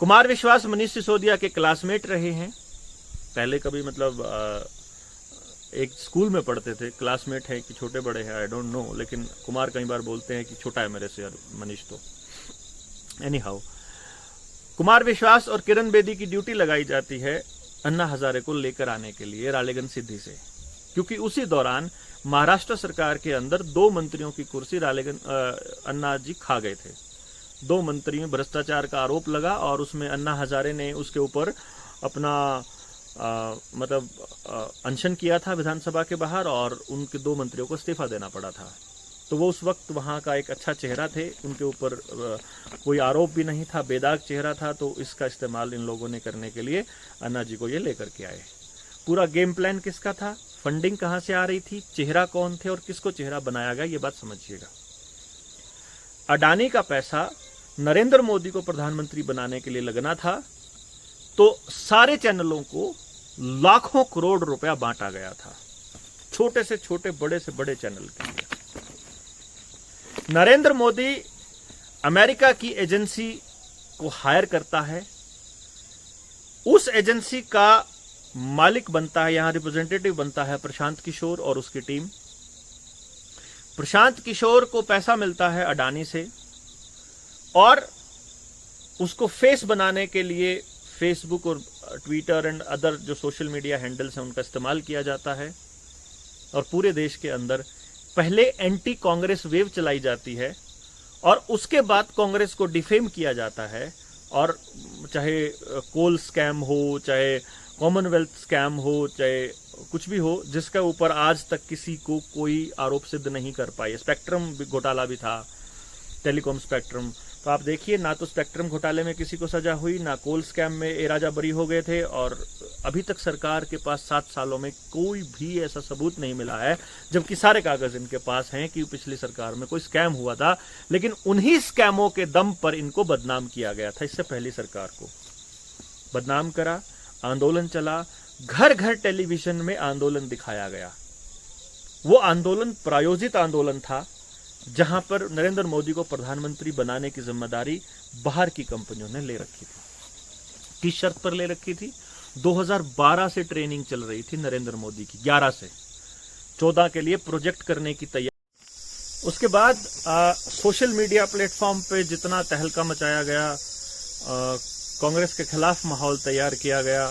कुमार विश्वास मनीष सिसोदिया के क्लासमेट रहे हैं। पहले कभी मतलब एक स्कूल में पढ़ते थे। क्लासमेट है कि छोटे बड़े हैं आई डोंट नो, लेकिन कुमार कई बार बोलते हैं कि छोटा है मेरे से मनीष। तो एनी हाउ, कुमार विश्वास और किरण बेदी की ड्यूटी लगाई जाती है अन्ना हजारे को लेकर आने के लिए रालेगन सिद्धि से, क्योंकि उसी दौरान महाराष्ट्र सरकार के अंदर 2 मंत्रियों की कुर्सी रालेगन अन्ना जी खा गए थे। 2 मंत्रियों भ्रष्टाचार का आरोप लगा और उसमें अन्ना हजारे ने उसके ऊपर अपना मतलब अनशन किया था विधानसभा के बाहर, और उनके 2 मंत्रियों को इस्तीफा देना पड़ा था। तो वो उस वक्त वहाँ का एक अच्छा चेहरा थे, उनके ऊपर कोई आरोप भी नहीं था, बेदाग चेहरा था। तो इसका इस्तेमाल इन लोगों ने करने के लिए अन्ना जी को ये लेकर के आए। पूरा गेम प्लान किसका था, फंडिंग कहाँ से आ रही थी, चेहरा कौन थे और किसको चेहरा बनाया गया, ये बात समझिएगा। अडानी का पैसा नरेंद्र मोदी को प्रधानमंत्री बनाने के लिए लगना था, तो सारे चैनलों को लाखों करोड़ रुपया बांटा गया था, छोटे से छोटे, बड़े से बड़े चैनल के लिए। नरेंद्र मोदी अमेरिका की एजेंसी को हायर करता है, उस एजेंसी का मालिक बनता है, यहां रिप्रेजेंटेटिव बनता है प्रशांत किशोर और उसकी टीम। प्रशांत किशोर को पैसा मिलता है अडानी से और उसको फेस बनाने के लिए फेसबुक और ट्विटर एंड अदर जो सोशल मीडिया हैंडल्स हैं उनका इस्तेमाल किया जाता है और पूरे देश के अंदर पहले एंटी कांग्रेस वेव चलाई जाती है और उसके बाद कांग्रेस को डिफेम किया जाता है। और चाहे कोल स्कैम हो, चाहे कॉमनवेल्थ स्कैम हो, चाहे कुछ भी हो, जिसका ऊपर आज तक किसी को कोई आरोप सिद्ध नहीं कर पाए। स्पेक्ट्रम घोटाला भी था, टेलीकॉम स्पेक्ट्रम, तो आप देखिए ना तो स्पेक्ट्रम घोटाले में किसी को सजा हुई, ना कोल स्कैम में ए राजा बरी हो गए थे और अभी तक सरकार के पास 7 सालों में कोई भी ऐसा सबूत नहीं मिला है, जबकि सारे कागज इनके पास हैं कि पिछली सरकार में कोई स्कैम हुआ था, लेकिन उन्हीं स्कैमों के दम पर इनको बदनाम किया गया था। इससे पहली सरकार को बदनाम करा, आंदोलन चला, घर घर टेलीविजन में आंदोलन दिखाया गया। वो आंदोलन प्रायोजित आंदोलन था जहां पर नरेंद्र मोदी को प्रधानमंत्री बनाने की जिम्मेदारी बाहर की कंपनियों ने ले रखी थी। किस शर्त पर ले रखी थी? 2012 से ट्रेनिंग चल रही थी नरेंद्र मोदी की, 11 से 14 के लिए प्रोजेक्ट करने की तैयारी। उसके बाद सोशल मीडिया प्लेटफॉर्म पे जितना तहलका मचाया गया, कांग्रेस के खिलाफ माहौल तैयार किया गया,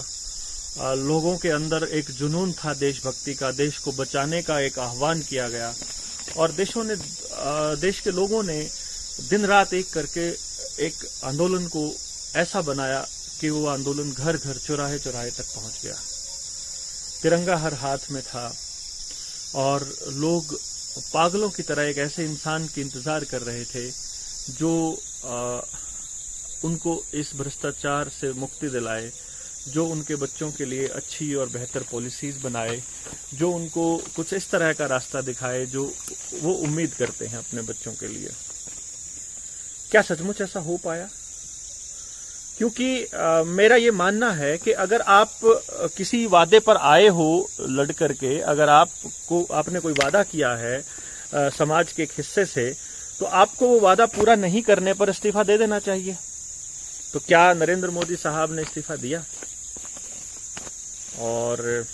लोगों के अंदर एक जुनून था देशभक्ति का, देश को बचाने का एक आह्वान किया गया और देश के लोगों ने दिन रात एक करके एक आंदोलन को ऐसा बनाया कि वो आंदोलन घर घर, चौराहे चौराहे तक पहुंच गया। तिरंगा हर हाथ में था और लोग पागलों की तरह एक ऐसे इंसान के इंतजार कर रहे थे जो उनको इस भ्रष्टाचार से मुक्ति दिलाए, जो उनके बच्चों के लिए अच्छी और बेहतर पॉलिसीज बनाए, जो उनको कुछ इस तरह का रास्ता दिखाए जो वो उम्मीद करते हैं अपने बच्चों के लिए। क्या सचमुच ऐसा हो पाया? क्योंकि मेरा ये मानना है कि अगर आप किसी वादे पर आए हो लड़ करके, अगर आपने कोई वादा किया है समाज के एक हिस्से से, तो आपको वो वादा पूरा नहीं करने पर इस्तीफा दे देना चाहिए। तो क्या नरेंद्र मोदी साहब ने इस्तीफा दिया? और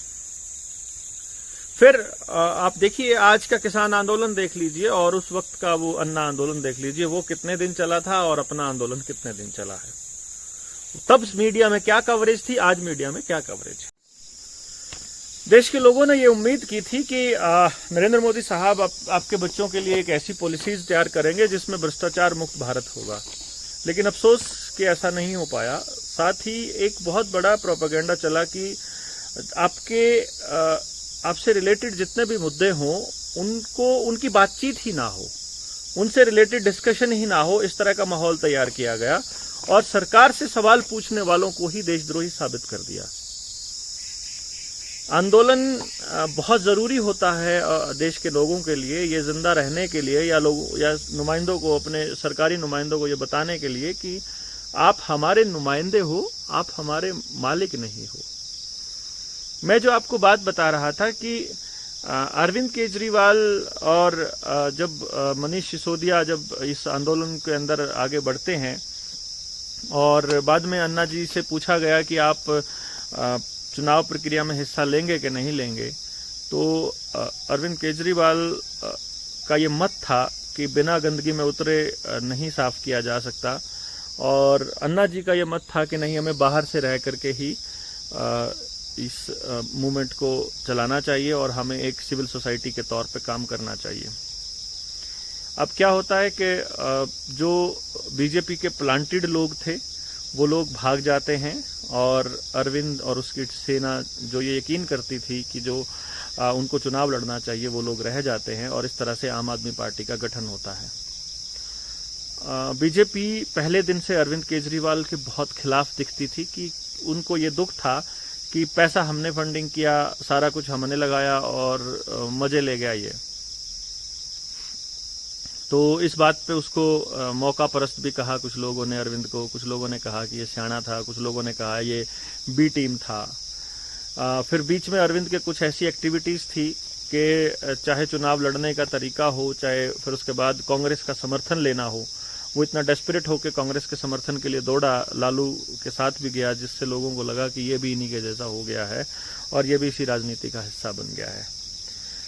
फिर आप देखिए आज का किसान आंदोलन देख लीजिए और उस वक्त का वो अन्ना आंदोलन देख लीजिए, वो कितने दिन चला था और अपना आंदोलन कितने दिन चला है। तब मीडिया में क्या कवरेज थी, आज मीडिया में क्या कवरेज है। देश के लोगों ने ये उम्मीद की थी कि नरेंद्र मोदी साहब आपके बच्चों के लिए एक ऐसी पॉलिसीज तैयार करेंगे जिसमें भ्रष्टाचार मुक्त भारत होगा, लेकिन अफसोस कि ऐसा नहीं हो पाया। साथ ही एक बहुत बड़ा प्रोपेगेंडा चला कि आपसे रिलेटेड जितने भी मुद्दे हों उनकी बातचीत ही ना हो, उनसे रिलेटेड डिस्कशन ही ना हो, इस तरह का माहौल तैयार किया गया और सरकार से सवाल पूछने वालों को ही देशद्रोही साबित कर दिया। आंदोलन बहुत जरूरी होता है देश के लोगों के लिए, ये जिंदा रहने के लिए, या नुमाइंदों को, अपने सरकारी नुमाइंदों को ये बताने के लिए कि आप हमारे नुमाइंदे हो, आप हमारे मालिक नहीं हो। मैं जो आपको बात बता रहा था कि अरविंद केजरीवाल और जब मनीष सिसोदिया जब इस आंदोलन के अंदर आगे बढ़ते हैं और बाद में अन्ना जी से पूछा गया कि आप चुनाव प्रक्रिया में हिस्सा लेंगे कि नहीं लेंगे, तो अरविंद केजरीवाल का ये मत था कि बिना गंदगी में उतरे नहीं साफ किया जा सकता और अन्ना जी का ये मत था कि नहीं, हमें बाहर से रह करके ही इस मूवमेंट को चलाना चाहिए और हमें एक सिविल सोसाइटी के तौर पे काम करना चाहिए। अब क्या होता है कि जो बीजेपी के प्लांटेड लोग थे वो लोग भाग जाते हैं और अरविंद और उसकी सेना जो ये यकीन करती थी कि जो उनको चुनाव लड़ना चाहिए वो लोग रह जाते हैं और इस तरह से आम आदमी पार्टी का गठन होता है। बीजेपी पहले दिन से अरविंद केजरीवाल के बहुत खिलाफ दिखती थी कि उनको ये दुख था कि पैसा हमने फंडिंग किया, सारा कुछ हमने लगाया और मजे ले गया ये। तो इस बात पे उसको मौका परस्त भी कहा कुछ लोगों ने अरविंद को, कुछ लोगों ने कहा कि ये सियाना था, कुछ लोगों ने कहा ये बी टीम था। फिर बीच में अरविंद के कुछ ऐसी एक्टिविटीज थी कि चाहे चुनाव लड़ने का तरीका हो, चाहे फिर उसके बाद कांग्रेस का समर्थन लेना हो, वो इतना डेस्परेट होकर कांग्रेस के समर्थन के लिए दौड़ा, लालू के साथ भी गया, जिससे लोगों को लगा कि ये भी इन्हीं के जैसा हो गया है और ये भी इसी राजनीति का हिस्सा बन गया है।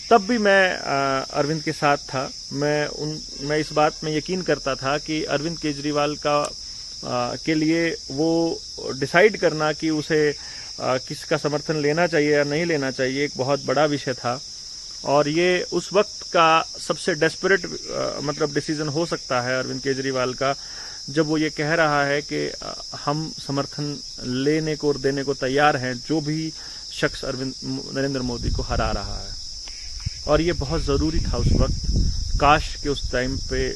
तब भी मैं अरविंद के साथ था। मैं इस बात में यकीन करता था कि अरविंद केजरीवाल के लिए वो डिसाइड करना कि उसे किसका समर्थन लेना चाहिए या नहीं लेना चाहिए एक बहुत बड़ा विषय था, और ये उस वक्त का सबसे डेस्परेट मतलब डिसीजन हो सकता है अरविंद केजरीवाल का, जब वो ये कह रहा है कि हम समर्थन लेने को और देने को तैयार हैं जो भी शख्स नरेंद्र मोदी को हरा रहा है। और ये बहुत ज़रूरी था उस वक्त। काश कि उस टाइम पे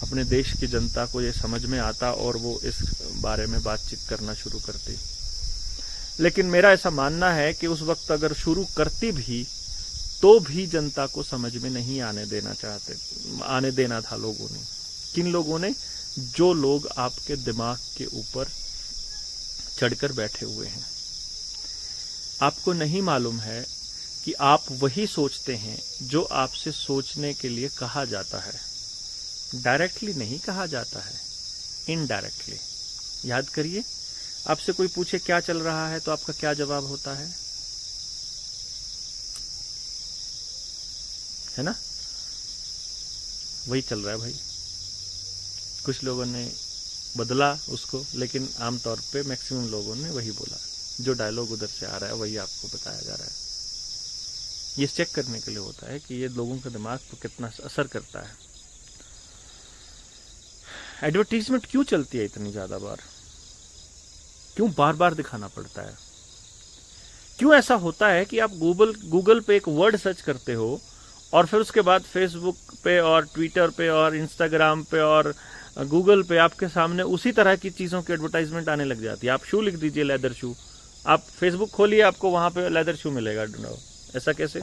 अपने देश की जनता को ये समझ में आता और वो इस बारे में बातचीत करना शुरू करती। लेकिन मेरा ऐसा मानना है कि उस वक्त अगर शुरू करती भी तो भी जनता को समझ में नहीं आने देना था लोगों ने। किन लोगों ने? जो लोग आपके दिमाग के ऊपर चढ़कर बैठे हुए हैं। आपको नहीं मालूम है कि आप वही सोचते हैं जो आपसे सोचने के लिए कहा जाता है। डायरेक्टली नहीं कहा जाता है, इनडायरेक्टली। याद करिए, आपसे कोई पूछे क्या चल रहा है तो आपका क्या जवाब होता है ना? वही चल रहा है भाई। कुछ लोगों ने बदला उसको, लेकिन आमतौर पे मैक्सिमम लोगों ने वही बोला। जो डायलॉग उधर से आ रहा है वही आपको बताया जा रहा है। ये चेक करने के लिए होता है कि ये लोगों के दिमाग पर कितना असर करता है। एडवर्टीजमेंट क्यों चलती है इतनी ज्यादा बार? क्यों बार बार दिखाना पड़ता है? क्यों ऐसा होता है कि आप गूगल पे एक वर्ड सर्च करते हो और फिर उसके बाद फेसबुक पे और ट्विटर पे और इंस्टाग्राम पे और गूगल पे आपके सामने उसी तरह की चीज़ों की एडवर्टाइजमेंट आने लग जाती है। आप शू लिख दीजिए, लेदर शू, आप फेसबुक खोलिए, आपको वहां पे लेदर शू मिलेगा। ऐसा कैसे?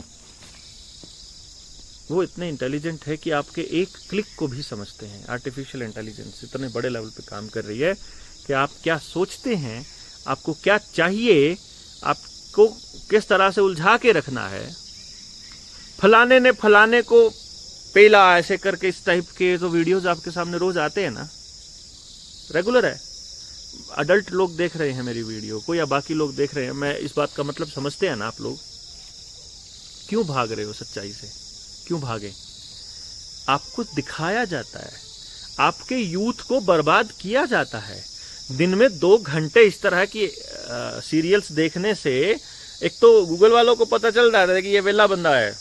वो इतने इंटेलिजेंट है कि आपके एक क्लिक को भी समझते हैं। आर्टिफिशियल इंटेलिजेंस इतने बड़े लेवल पे काम कर रही है कि आप क्या सोचते हैं, आपको क्या चाहिए, आपको किस तरह से उलझा के रखना है। फलाने ने फलाने को पेला, ऐसे करके इस टाइप के तो वीडियोस आपके सामने रोज आते हैं ना, रेगुलर है। अडल्ट लोग देख रहे हैं मेरी वीडियो को या बाकी लोग देख रहे हैं, मैं इस बात का मतलब समझते हैं ना आप लोग। क्यों भाग रहे हो सच्चाई से? क्यों भागे? आपको दिखाया जाता है, आपके यूथ को बर्बाद किया जाता है। दिन में 2 घंटे इस तरह की सीरियल्स देखने से एक तो गूगल वालों को पता चल रहा है कि ये वेला बंदा है,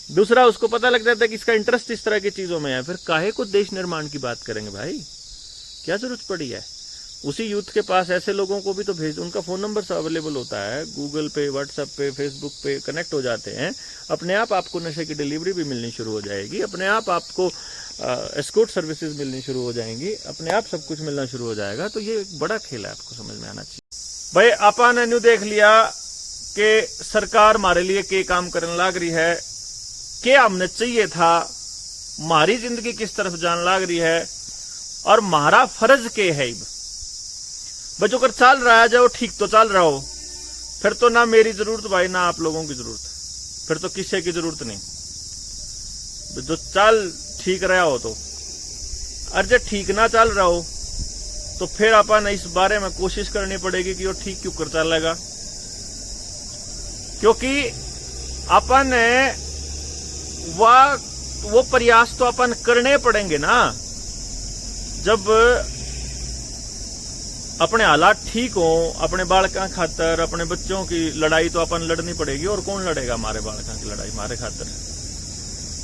दूसरा उसको पता लग जाता है कि इसका इंटरेस्ट इस तरह की चीजों में है। फिर काहे को देश निर्माण की बात करेंगे भाई? क्या जरूरत पड़ी है? उसी यूथ के पास ऐसे लोगों को भी तो भेज, उनका फोन नंबर सब अवेलेबल होता है, गूगल पे, व्हाट्सएप पे, फेसबुक पे कनेक्ट हो जाते हैं। अपने आप आपको नशे की डिलीवरी भी मिलनी शुरू हो जाएगी, अपने आप आपको एस्कॉर्ट सर्विसेज मिलनी शुरू हो जाएंगी, अपने आप सब कुछ मिलना शुरू हो जाएगा। तो ये एक बड़ा खेल है, आपको समझ में आना चाहिए। भाई आपा ने न्यू देख लिया कि सरकार हमारे लिए के काम करने लग रही है, क्या हमने चाहिए था, हमारी जिंदगी किस तरफ जाने लग रही है और हमारा फर्ज के है। बच्चों कर चल रहा है जो ठीक तो चल रहा हो, फिर तो ना मेरी जरूरत भाई ना आप लोगों की जरूरत, फिर तो किसी की जरूरत नहीं। जो चल ठीक रहा हो तो, और जब ठीक ना चल रहा हो तो फिर अपन इस बारे में कोशिश करनी पड़ेगी कि वो ठीक क्यों कर चलेगा। क्योंकि अपन वो प्रयास तो अपन करने पड़ेंगे ना। जब अपने हालात ठीक हो, अपने बालका खातर, अपने बच्चों की लड़ाई तो अपन लड़नी पड़ेगी। और कौन लड़ेगा हमारे बालका की लड़ाई हमारे खातर?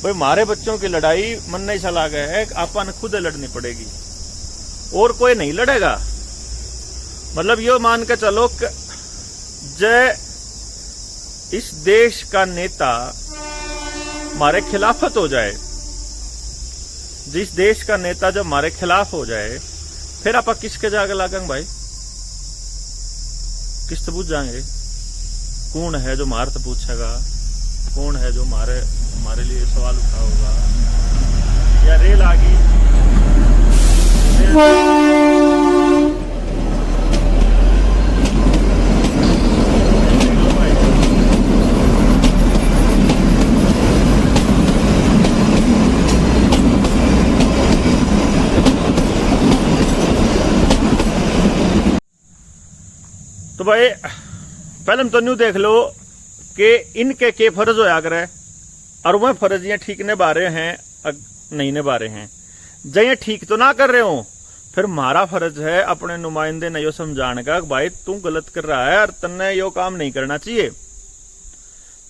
भाई हमारे बच्चों की लड़ाई मन नहीं चला गया है, अपन खुद लड़नी पड़ेगी और कोई नहीं लड़ेगा। मतलब ये मान के चलो जय इस देश का नेता हमारे खिलाफत हो जाए, जिस देश का नेता जब हमारे खिलाफ हो जाए, फिर आप किसके जाके लागेंगे भाई? किस तो पूछ जाएंगे? कौन है जो मार तो पूछेगा? कौन है जो हमारे लिए सवाल उठाओगा? या रेल आ गई, तो भाई पहले तो न्यू देख लो कि इनके के फर्ज होया करे और वह फर्ज ये ठीक निभा रहे हैं नहीं निभा रहे हैं। जब ये ठीक तो ना कर रहे हो फिर हमारा फर्ज है अपने नुमाइंदे ने यो समझाने का भाई तू गलत कर रहा है और तन्ने यो काम नहीं करना चाहिए।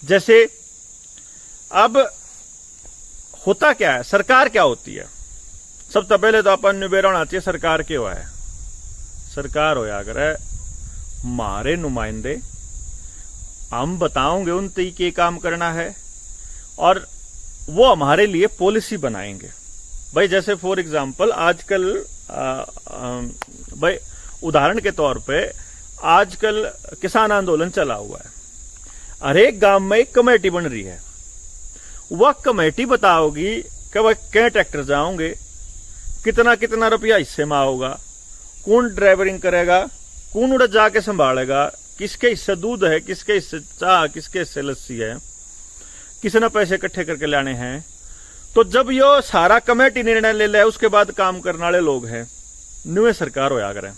जैसे अब होता क्या है, सरकार क्या होती है, सबसे पहले तो अपन निबेरा होना चाहिए सरकार क्या है। सरकार होया अगर हमारे नुमाइंदे, हम बताओगे उन तरीके काम करना है और वो हमारे लिए पॉलिसी बनाएंगे। भाई जैसे फॉर एग्जांपल आजकल भाई उदाहरण के तौर पे आजकल किसान आंदोलन चला हुआ है। हर एक गांव में एक कमेटी बन रही है। वह कमेटी बताओगी कि भाई क्या ट्रैक्टर जाओगे, कितना कितना रुपया हिस्से में आओगा, कौन ड्राइवरिंग करेगा, कौन उड़ा जाके संभालेगा, किसके हिस्से दूध है, किसके हिस्से चाह, किसके हिस्से लस्सी है, किसने पैसे इकट्ठे करके लाने हैं। तो जब यो सारा कमेटी निर्णय ले ले उसके बाद काम करने वाले लोग हैं, न्यू सरकार होया करें।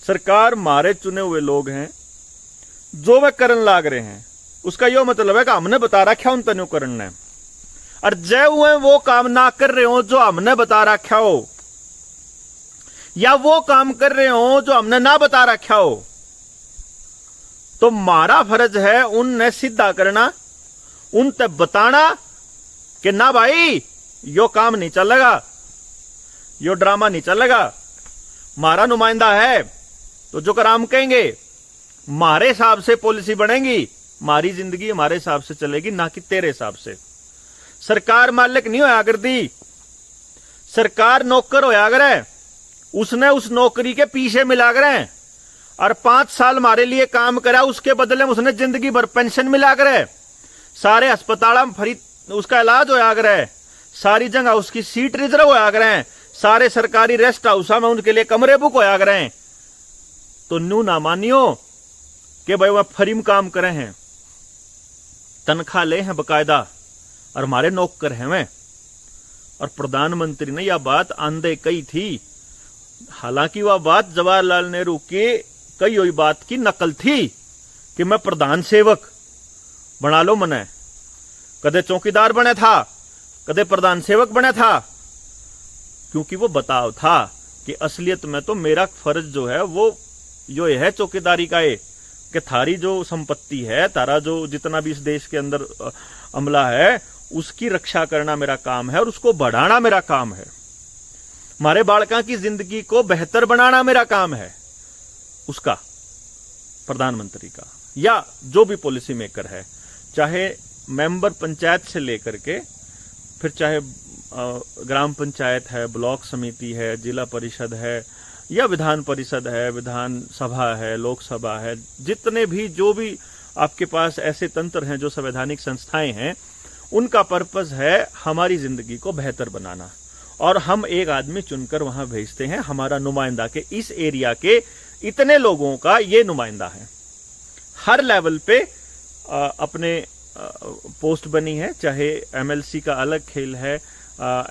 सरकार मारे चुने हुए लोग हैं, जो वे करन लाग रहे हैं उसका यो मतलब है कि हमने बता रखा उन तनु करन ने, और जय हुए वो काम ना कर रहे हो जो हमने बता रखा हो, या वो काम कर रहे हो जो हमने ना बता रखा हो, तो हमारा फर्ज है उनने सीधा करना, उन तक बताना कि ना भाई यो काम नहीं चलेगा, यो ड्रामा नहीं चलेगा। हमारा नुमाइंदा है तो जो कराम कहेंगे हमारे हिसाब से पॉलिसी बनेगी, हमारी जिंदगी हमारे हिसाब से चलेगी, ना कि तेरे हिसाब से। सरकार मालिक नहीं होया करती, सरकार नौकर होया करे, उसने उस नौकरी के पीछे मिला करे और 5 साल हमारे लिए काम करा, उसके बदले में उसने जिंदगी भर पेंशन मिला करे, सारे अस्पताल में फ्री उसका इलाज होया करे, सारी जगह उसकी सीट रिजर्व होया करे, सारे सरकारी रेस्ट हाउस में उनके लिए कमरे बुक होया करे। तो न्यू ना मानियो कि भाई वह फ्री काम करे हैं, तनख्वाह ले हैं बकायदा और हमारे नौकर हैं वे। और प्रधानमंत्री ने यह बात आंदे कही थी, हालांकि वह बात जवाहरलाल नेहरू की कही हुई बात की नकल थी कि मैं प्रधान सेवक बना लो मने। कदे चौकीदार बने था, कदे प्रधान सेवक बने था, क्योंकि वो बताव था कि असलियत में तो मेरा फर्ज जो है वो जो है चौकीदारी का है कि थारी जो संपत्ति है, तारा जो जितना भी इस देश के अंदर अमला है उसकी रक्षा करना मेरा काम है और उसको बढ़ाना मेरा काम है। हमारे बालका की जिंदगी को बेहतर बनाना मेरा काम है, उसका प्रधानमंत्री का या जो भी पॉलिसी मेकर है, चाहे मेंबर पंचायत से लेकर के फिर चाहे ग्राम पंचायत है, ब्लॉक समिति है, जिला परिषद है या विधान परिषद है, विधान सभा है, लोकसभा है, जितने भी जो भी आपके पास ऐसे तंत्र हैं जो संवैधानिक संस्थाएं हैं, उनका पर्पस है हमारी जिंदगी को बेहतर बनाना। और हम एक आदमी चुनकर वहां भेजते हैं, हमारा नुमाइंदा के इस एरिया के इतने लोगों का ये नुमाइंदा है। हर लेवल पे अपने पोस्ट बनी है, चाहे एमएलसी का अलग खेल है,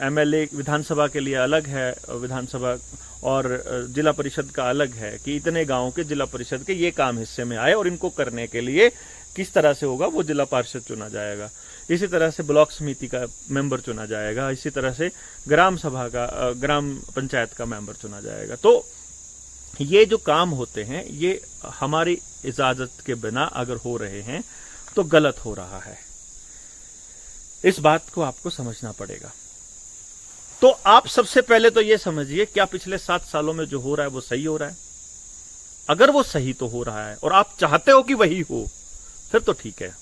एमएलए विधानसभा के लिए अलग है विधानसभा, और जिला परिषद का अलग है कि इतने गांवों के जिला परिषद के ये काम हिस्से में आए और इनको करने के लिए किस तरह से होगा वो जिला पार्षद चुना जाएगा, इसी तरह से ब्लॉक समिति का मेंबर चुना जाएगा, इसी तरह से ग्राम सभा का ग्राम पंचायत का मेंबर चुना जाएगा। तो ये जो काम होते हैं ये हमारी इजाजत के बिना अगर हो रहे हैं तो गलत हो रहा है, इस बात को आपको समझना पड़ेगा। तो आप सबसे पहले तो ये समझिए क्या पिछले 7 सालों में जो हो रहा है वो सही हो रहा है? अगर वो सही तो हो रहा है और आप चाहते हो कि वही हो फिर तो ठीक है,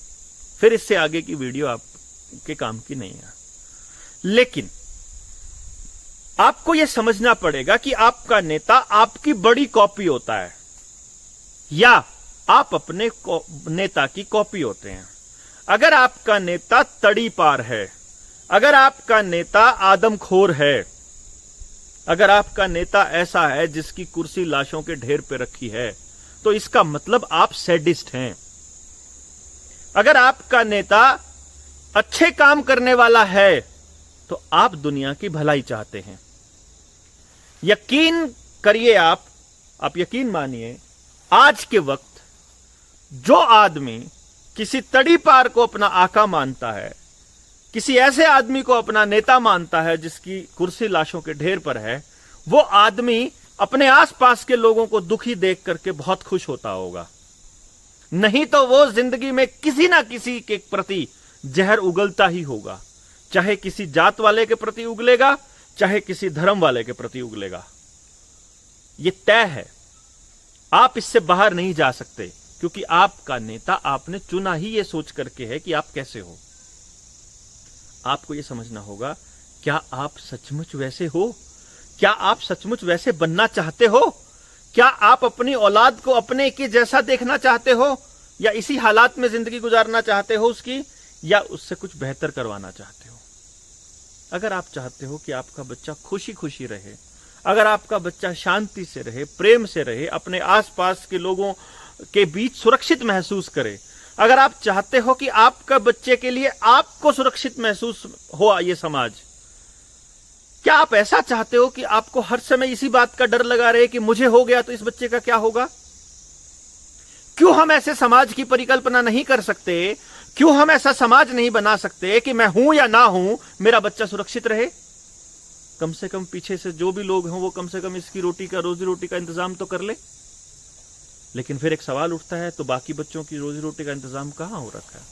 फिर इससे आगे की वीडियो आपके काम की नहीं है। लेकिन आपको यह समझना पड़ेगा कि आपका नेता आपकी बड़ी कॉपी होता है या आप अपने नेता की कॉपी होते हैं। अगर आपका नेता तड़ी पार है, अगर आपका नेता आदमखोर है, अगर आपका नेता ऐसा है जिसकी कुर्सी लाशों के ढेर पे रखी है, तो इसका मतलब आप सैडिस्ट हैं। अगर आपका नेता अच्छे काम करने वाला है तो आप दुनिया की भलाई चाहते हैं। यकीन करिए, आप यकीन मानिए, आज के वक्त जो आदमी किसी तड़ी पार को अपना आका मानता है, किसी ऐसे आदमी को अपना नेता मानता है जिसकी कुर्सी लाशों के ढेर पर है, वो आदमी अपने आसपास के लोगों को दुखी देख करके बहुत खुश होता होगा। नहीं तो वो जिंदगी में किसी ना किसी के प्रति जहर उगलता ही होगा, चाहे किसी जात वाले के प्रति उगलेगा, चाहे किसी धर्म वाले के प्रति उगलेगा। ये तय है, आप इससे बाहर नहीं जा सकते, क्योंकि आपका नेता आपने चुना ही ये सोच करके है कि आप कैसे हो। आपको ये समझना होगा, क्या आप सचमुच वैसे हो? क्या आप सचमुच वैसे बनना चाहते हो? क्या आप अपनी औलाद को अपने के जैसा देखना चाहते हो, या इसी हालात में जिंदगी गुजारना चाहते हो उसकी, या उससे कुछ बेहतर करवाना चाहते हो? अगर आप चाहते हो कि आपका बच्चा खुशी खुशी रहे, अगर आपका बच्चा शांति से रहे, प्रेम से रहे, अपने आसपास के लोगों के बीच सुरक्षित महसूस करे, अगर आप चाहते हो कि आपका बच्चे के लिए आपको सुरक्षित महसूस हो ये समाज, क्या आप ऐसा चाहते हो कि आपको हर समय इसी बात का डर लगा रहे कि मुझे हो गया तो इस बच्चे का क्या होगा? क्यों हम ऐसे समाज की परिकल्पना नहीं कर सकते? क्यों हम ऐसा समाज नहीं बना सकते कि मैं हूं या ना हूं, मेरा बच्चा सुरक्षित रहे? कम से कम पीछे से जो भी लोग हों वो कम से कम इसकी रोटी का, रोजी रोटी का इंतजाम तो कर ले। लेकिन फिर एक सवाल उठता है, तो बाकी बच्चों की रोजी रोटी का इंतजाम कहां हो रखा है?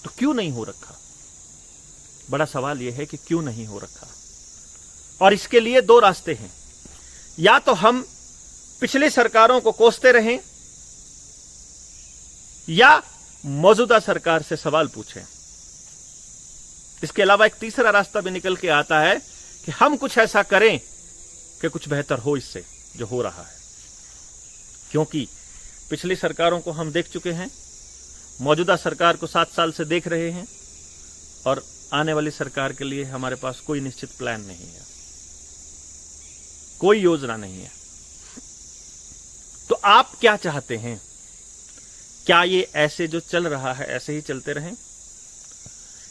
तो क्यों नहीं हो रखा? बड़ा सवाल यह है कि क्यों नहीं हो रखा। और इसके लिए दो रास्ते हैं, या तो हम पिछली सरकारों को कोसते रहें, या मौजूदा सरकार से सवाल पूछें। इसके अलावा एक तीसरा रास्ता भी निकल के आता है कि हम कुछ ऐसा करें कि कुछ बेहतर हो इससे जो हो रहा है। क्योंकि पिछली सरकारों को हम देख चुके हैं, मौजूदा सरकार को 7 साल से देख रहे हैं, और आने वाली सरकार के लिए हमारे पास कोई निश्चित प्लान नहीं है, कोई योजना नहीं है। तो आप क्या चाहते हैं? क्या ये ऐसे जो चल रहा है ऐसे ही चलते रहें,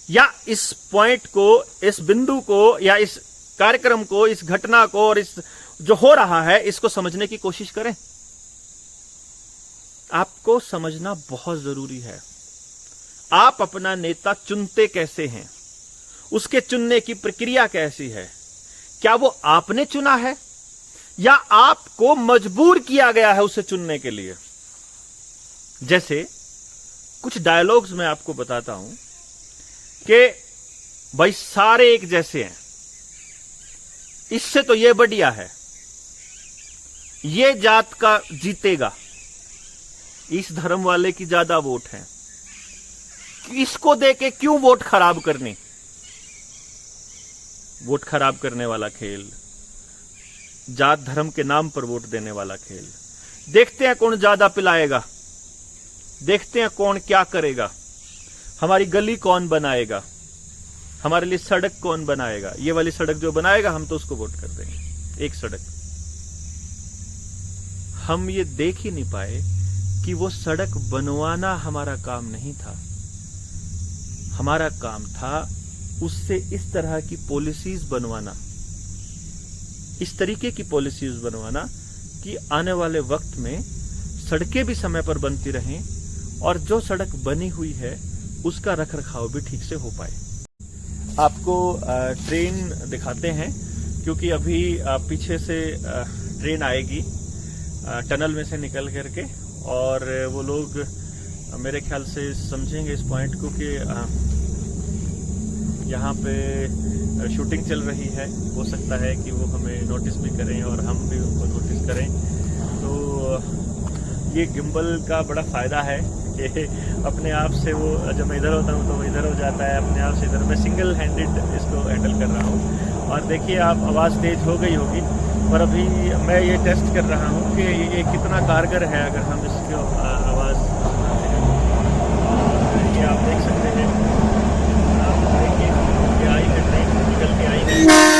या इस पॉइंट को, इस बिंदु को, या इस कार्यक्रम को, इस घटना को और इस जो हो रहा है इसको समझने की कोशिश करें? आपको समझना बहुत जरूरी है, आप अपना नेता चुनते कैसे हैं, उसके चुनने की प्रक्रिया कैसी है। क्या वो आपने चुना है या आपको मजबूर किया गया है उसे चुनने के लिए? जैसे कुछ डायलॉग्स मैं आपको बताता हूं कि भाई सारे एक जैसे हैं, इससे तो ये बढ़िया है, ये जात का जीतेगा, इस धर्म वाले की ज्यादा वोट है, इसको देके क्यों वोट खराब करनी? वोट खराब करने वाला खेल, जात धर्म के नाम पर वोट देने वाला खेल। देखते हैं कौन ज्यादा पिलाएगा, देखते हैं कौन क्या करेगा, हमारी गली कौन बनाएगा, हमारे लिए सड़क कौन बनाएगा। ये वाली सड़क जो बनाएगा हम तो उसको वोट कर देंगे। एक सड़क हम ये देख ही नहीं पाए कि वो सड़क बनवाना हमारा काम नहीं था, हमारा काम था उससे इस तरह की पॉलिसीज बनवाना, इस तरीके की पॉलिसीज बनवाना कि आने वाले वक्त में सड़कें भी समय पर बनती रहें और जो सड़क बनी हुई है उसका रखरखाव भी ठीक से हो पाए। आपको ट्रेन दिखाते हैं, क्योंकि अभी पीछे से ट्रेन आएगी टनल में से निकल करके, और वो लोग मेरे ख्याल से समझेंगे इस पॉइंट को कि यहाँ पे शूटिंग चल रही है। हो सकता है कि वो हमें नोटिस भी करें और हम भी उनको नोटिस करें। तो ये गिम्बल का बड़ा फ़ायदा है कि अपने आप से वो, जब मैं इधर होता हूँ तो वो इधर हो जाता है, अपने आप से इधर। मैं सिंगल हैंडेड इसको हैंडल कर रहा हूँ। और देखिए आप, आवाज़ तेज़ हो गई होगी, पर अभी मैं ये टेस्ट कर रहा हूँ कि ये कितना कारगर है अगर हम इसको आवाज़, ये आप देख सकते हैं। आप देखिए कि आई है, ट्रेन निकल के आई है।